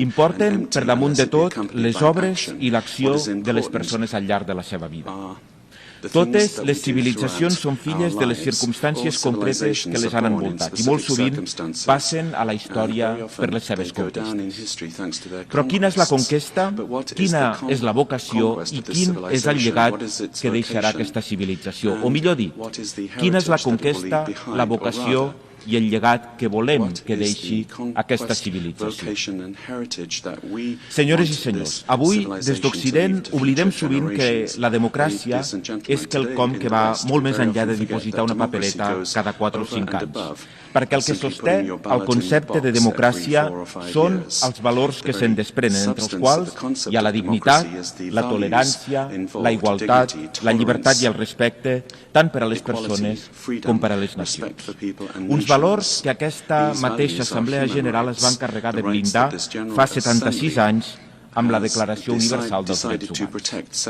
Importen, per damunt de tot, les obres i l'acció de les persones al llarg de la seva vida. Totes les civilitzacions són filles de les circumstàncies concretes que les han envoltat i molt sovint passen a la història per les seves conquestes. Però quina és la conquesta, quina és la vocació i quin és el llegat que deixarà aquesta civilització? O millor dit, quina és la conquesta, la vocació i el llegat que volem que deixi aquesta civilització. Senyores i senyors, avui, des d'Occident, oblidem sovint que la democràcia és quelcom que va molt més enllà de dipositar una papereta cada 4 o 5 anys, perquè el que sosté el concepte de democràcia són els valors que se'n desprenen, entre els quals hi ha la dignitat, la tolerància, la igualtat, la llibertat i el respecte, tant per a les persones com per a les nacions. Uns valors que aquesta mateixa Assemblea General es va encarregar de blindar fa 76 anys amb la Declaració Universal dels Drets Humans.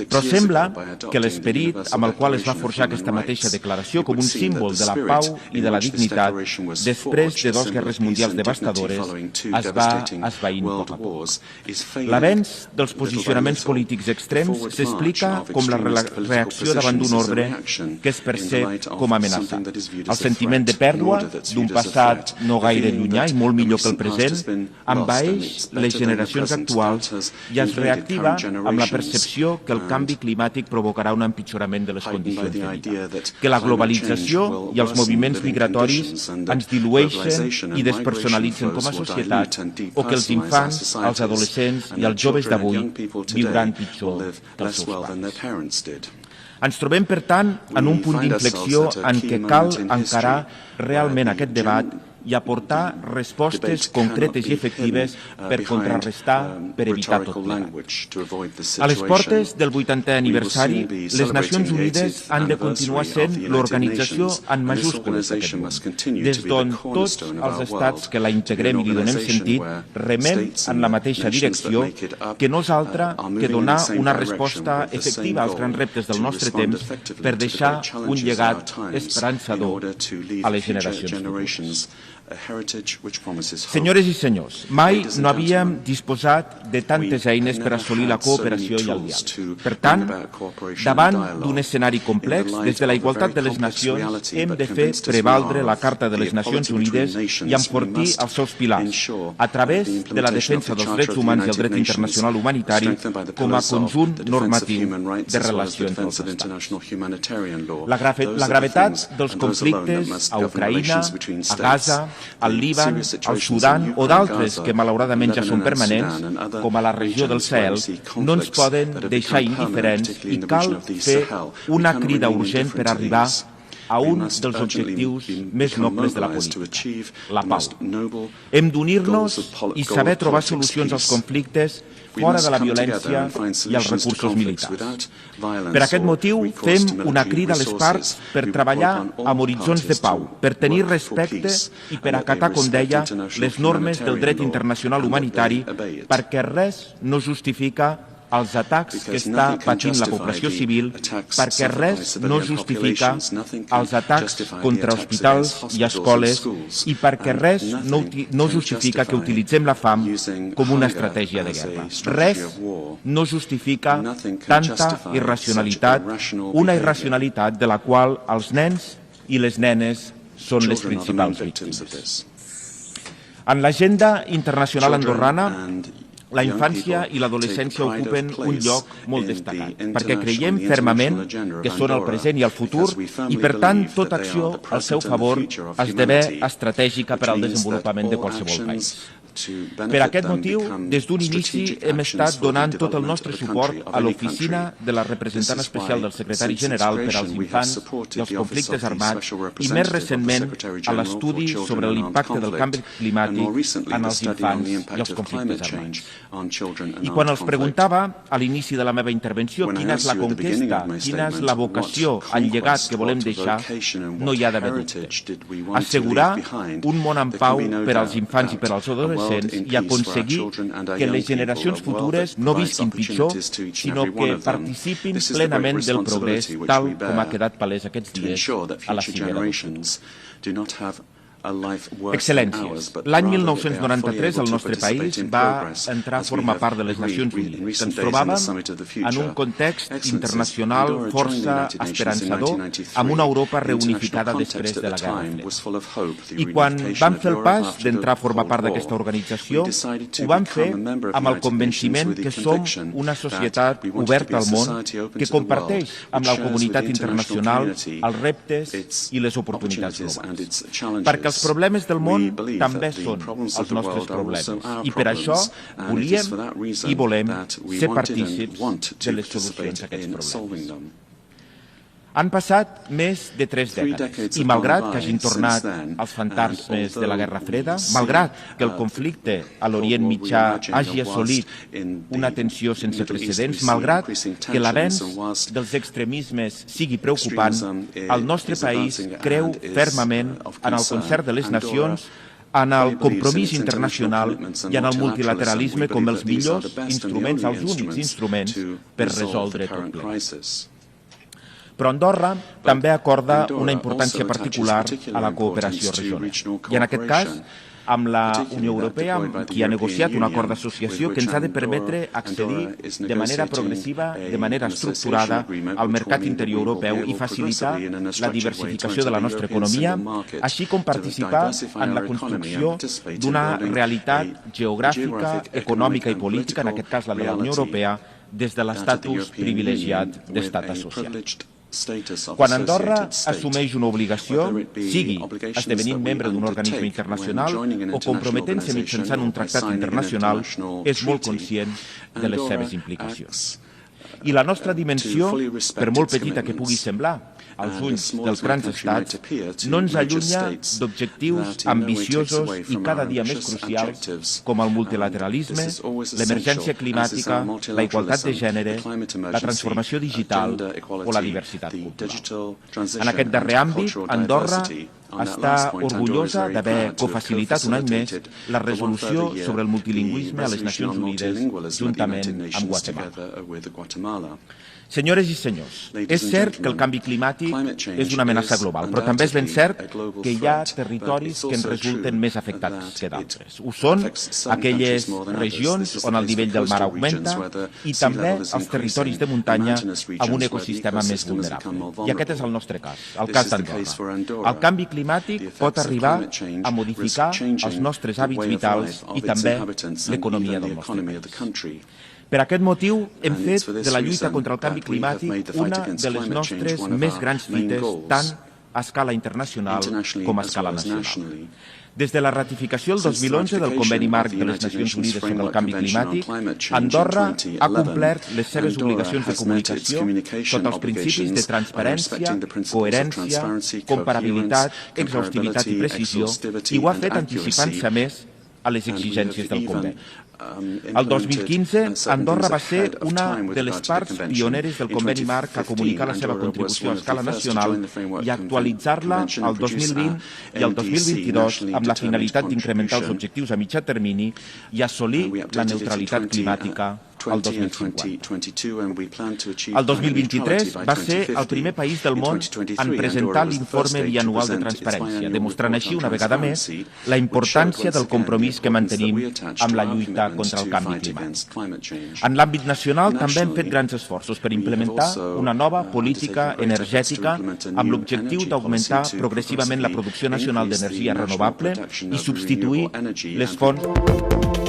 Però sembla que l'esperit amb el qual es va forjar aquesta mateixa declaració com un símbol de la pau i de la dignitat després de 2 guerres mundials devastadores es va esvaint poc a poc. L'avenç dels posicionaments polítics extrems s'explica com la reacció davant d'un ordre que es percep com amenaçat. El sentiment de pèrdua d'un passat no gaire llunyà i molt millor que el present envaeix les generacions actuals i es reactiva amb la percepció que el canvi climàtic provocarà un empitjorament de les condicions de vida, que la globalització i els moviments migratoris ens dilueixen i despersonalitzen com a societat o que els infants, els adolescents i els joves d'avui viuran pitjor que els seus pares. Ens trobem, per tant, en un punt d'inflexió en què cal encarar realment aquest debat i aportar respostes concretes i efectives per contrarrestar, per evitar tot plegat. A les portes del 80è aniversari, les Nacions Unides han de continuar sent l'organització en majúscules d'aquest món, des d'on tots els estats que la integrem i li donem sentit remem en la mateixa direcció, que no és altra que donar una resposta efectiva als grans reptes del nostre temps per deixar un llegat esperançador a les generacions futures. Senyores i senyors, mai no havíem disposat de tantes eines per assolir la cooperació i el diàleg. Per tant, davant d'un escenari complex, des de la igualtat de les nacions hem de fer prevaldre la Carta de les Nacions Unides i enfortir els seus pilars, a través de la defensa dels drets humans i el dret internacional humanitari com a conjunt normatiu de relació entre els estats. La gravetat dels conflictes a Ucraïna, a Gaza, al Líban, al Sudan o d'altres que malauradament ja són permanents, com a la regió del Sahel, no ens poden deixar indiferents i cal fer una crida urgent per arribar a un dels objectius més nobles de la política, la pau. Hem d'unir-nos i saber trobar solucions als conflictes fora de la violència i els recursos militars. Per aquest motiu, fem una crida a les parts per treballar amb horitzons de pau, per tenir respecte i per acatar, com deia, les normes del dret internacional humanitari, perquè res no justifica els atacs que està patint la població civil, perquè res no justifica els atacs contra hospitals i escoles i perquè res no justifica que utilitzem la fam com una estratègia de guerra. Res no justifica tanta irracionalitat, una irracionalitat de la qual els nens i les nenes són les principals víctimes. En l'agenda internacional andorrana, la infància i l'adolescència ocupen un lloc molt destacat, perquè creiem fermament que són el present i el futur i, per tant, tota acció al seu favor esdevé estratègica per al desenvolupament de qualsevol país. Per aquest motiu, des d'un inici hem estat donant tot el nostre suport a l'oficina de la representant especial del secretari general per als infants i els conflictes armats i, més recentment, a l'estudi sobre l'impacte del canvi climàtic en els infants i els conflictes armats. I quan els preguntava a l'inici de la meva intervenció quina és la conquesta, quina és la vocació, el llegat que volem deixar, no hi ha d'haver dubte. Assegurar un món en pau per als infants i per als adolescents i aconseguir que les generacions futures no visquin pitjor, sinó que participin plenament del progrés, tal com ha quedat palès aquests dies a la cimera d'octubre. Excel·lències, l'any 1993 el nostre país va entrar a formar part de les Nacions Unides. Ens trobàvem en un context internacional força esperançador, amb una Europa reunificada després de la Guerra Freda. I quan vam fer el pas d'entrar a formar part d'aquesta organització, ho vam fer amb el convenciment que som una societat oberta al món que comparteix amb la comunitat internacional els reptes i les oportunitats globals. Perquè els problemes del món també són els nostres problemes i per això volíem i volem ser partícips de les solucions a aquests problemes. Han passat més de 3 dècades i malgrat que hagin tornat els fantasmes de la Guerra Freda, malgrat que el conflicte a l'Orient Mitjà hagi assolit una tensió sense precedents, malgrat que l'avenç dels extremismes sigui preocupant, el nostre país creu fermament en el concert de les nacions, en el compromís internacional i en el multilateralisme com els millors instruments, els únics instruments per resoldre tot plegat. Però Andorra també acorda una importància particular a la cooperació regional. I en aquest cas, amb la Unió Europea, qui ha negociat un acord d'associació que ens ha de permetre accedir de manera progressiva, de manera estructurada, al mercat interior europeu i facilitar la diversificació de la nostra economia, així com participar en la construcció d'una realitat geogràfica, econòmica i política, en aquest cas la de la Unió Europea, des de l'estatus privilegiat d'estat associat. Quan Andorra assumeix una obligació, sigui esdevenint membre d'un organisme internacional o comprometent-se mitjançant un tractat internacional, és molt conscient de les seves implicacions. I la nostra dimensió, per molt petita que pugui semblar, als ulls dels grans estats, no ens allunya d'objectius ambiciosos i cada dia més crucials com el multilateralisme, l'emergència climàtica, la igualtat de gènere, la transformació digital o la diversitat cultural. En aquest darrer àmbit, Andorra està orgullosa d'haver cofacilitat un any més la resolució sobre el multilingüisme a les Nacions Unides juntament amb Guatemala. Senyores i senyors, és cert que el canvi climàtic és una amenaça global, però també és ben cert que hi ha territoris que en resulten més afectats que d'altres. Ho són aquelles regions on el nivell del mar augmenta i també els territoris de muntanya amb un ecosistema més vulnerable. I aquest és el nostre cas, el cas d'Andorra. El canvi climàtic pot arribar a modificar els nostres hàbits vitals i també l'economia del nostre país. Per aquest motiu, hem fet de la lluita contra el canvi climàtic una de les nostres més grans fites, tant a escala internacional com a escala nacional. Des de la ratificació el 2011 del Conveni Marc de les Nacions Unides sobre el canvi climàtic, Andorra ha complert les seves obligacions de comunicació sota els principis de transparència, coherència, comparabilitat, exhaustivitat i precisió, i ho ha fet anticipant-se més a les exigències del conveni. El 2015, Andorra va ser una de les parts pioneres del Conveni Marc a comunicar la seva contribució a escala nacional i a actualitzar-la el 2020 i el 2022 amb la finalitat d'incrementar els objectius a mitjà termini i assolir la neutralitat climàtica al 2050. El 2023 va ser el primer país del món en presentar l'informe bianual de transparència, demostrant així una vegada més la importància del compromís que mantenim amb la lluita contra el canvi climàtic. En l'àmbit nacional també hem fet grans esforços per implementar una nova política energètica amb l'objectiu d'augmentar progressivament la producció nacional d'energia renovable i substituir les fonts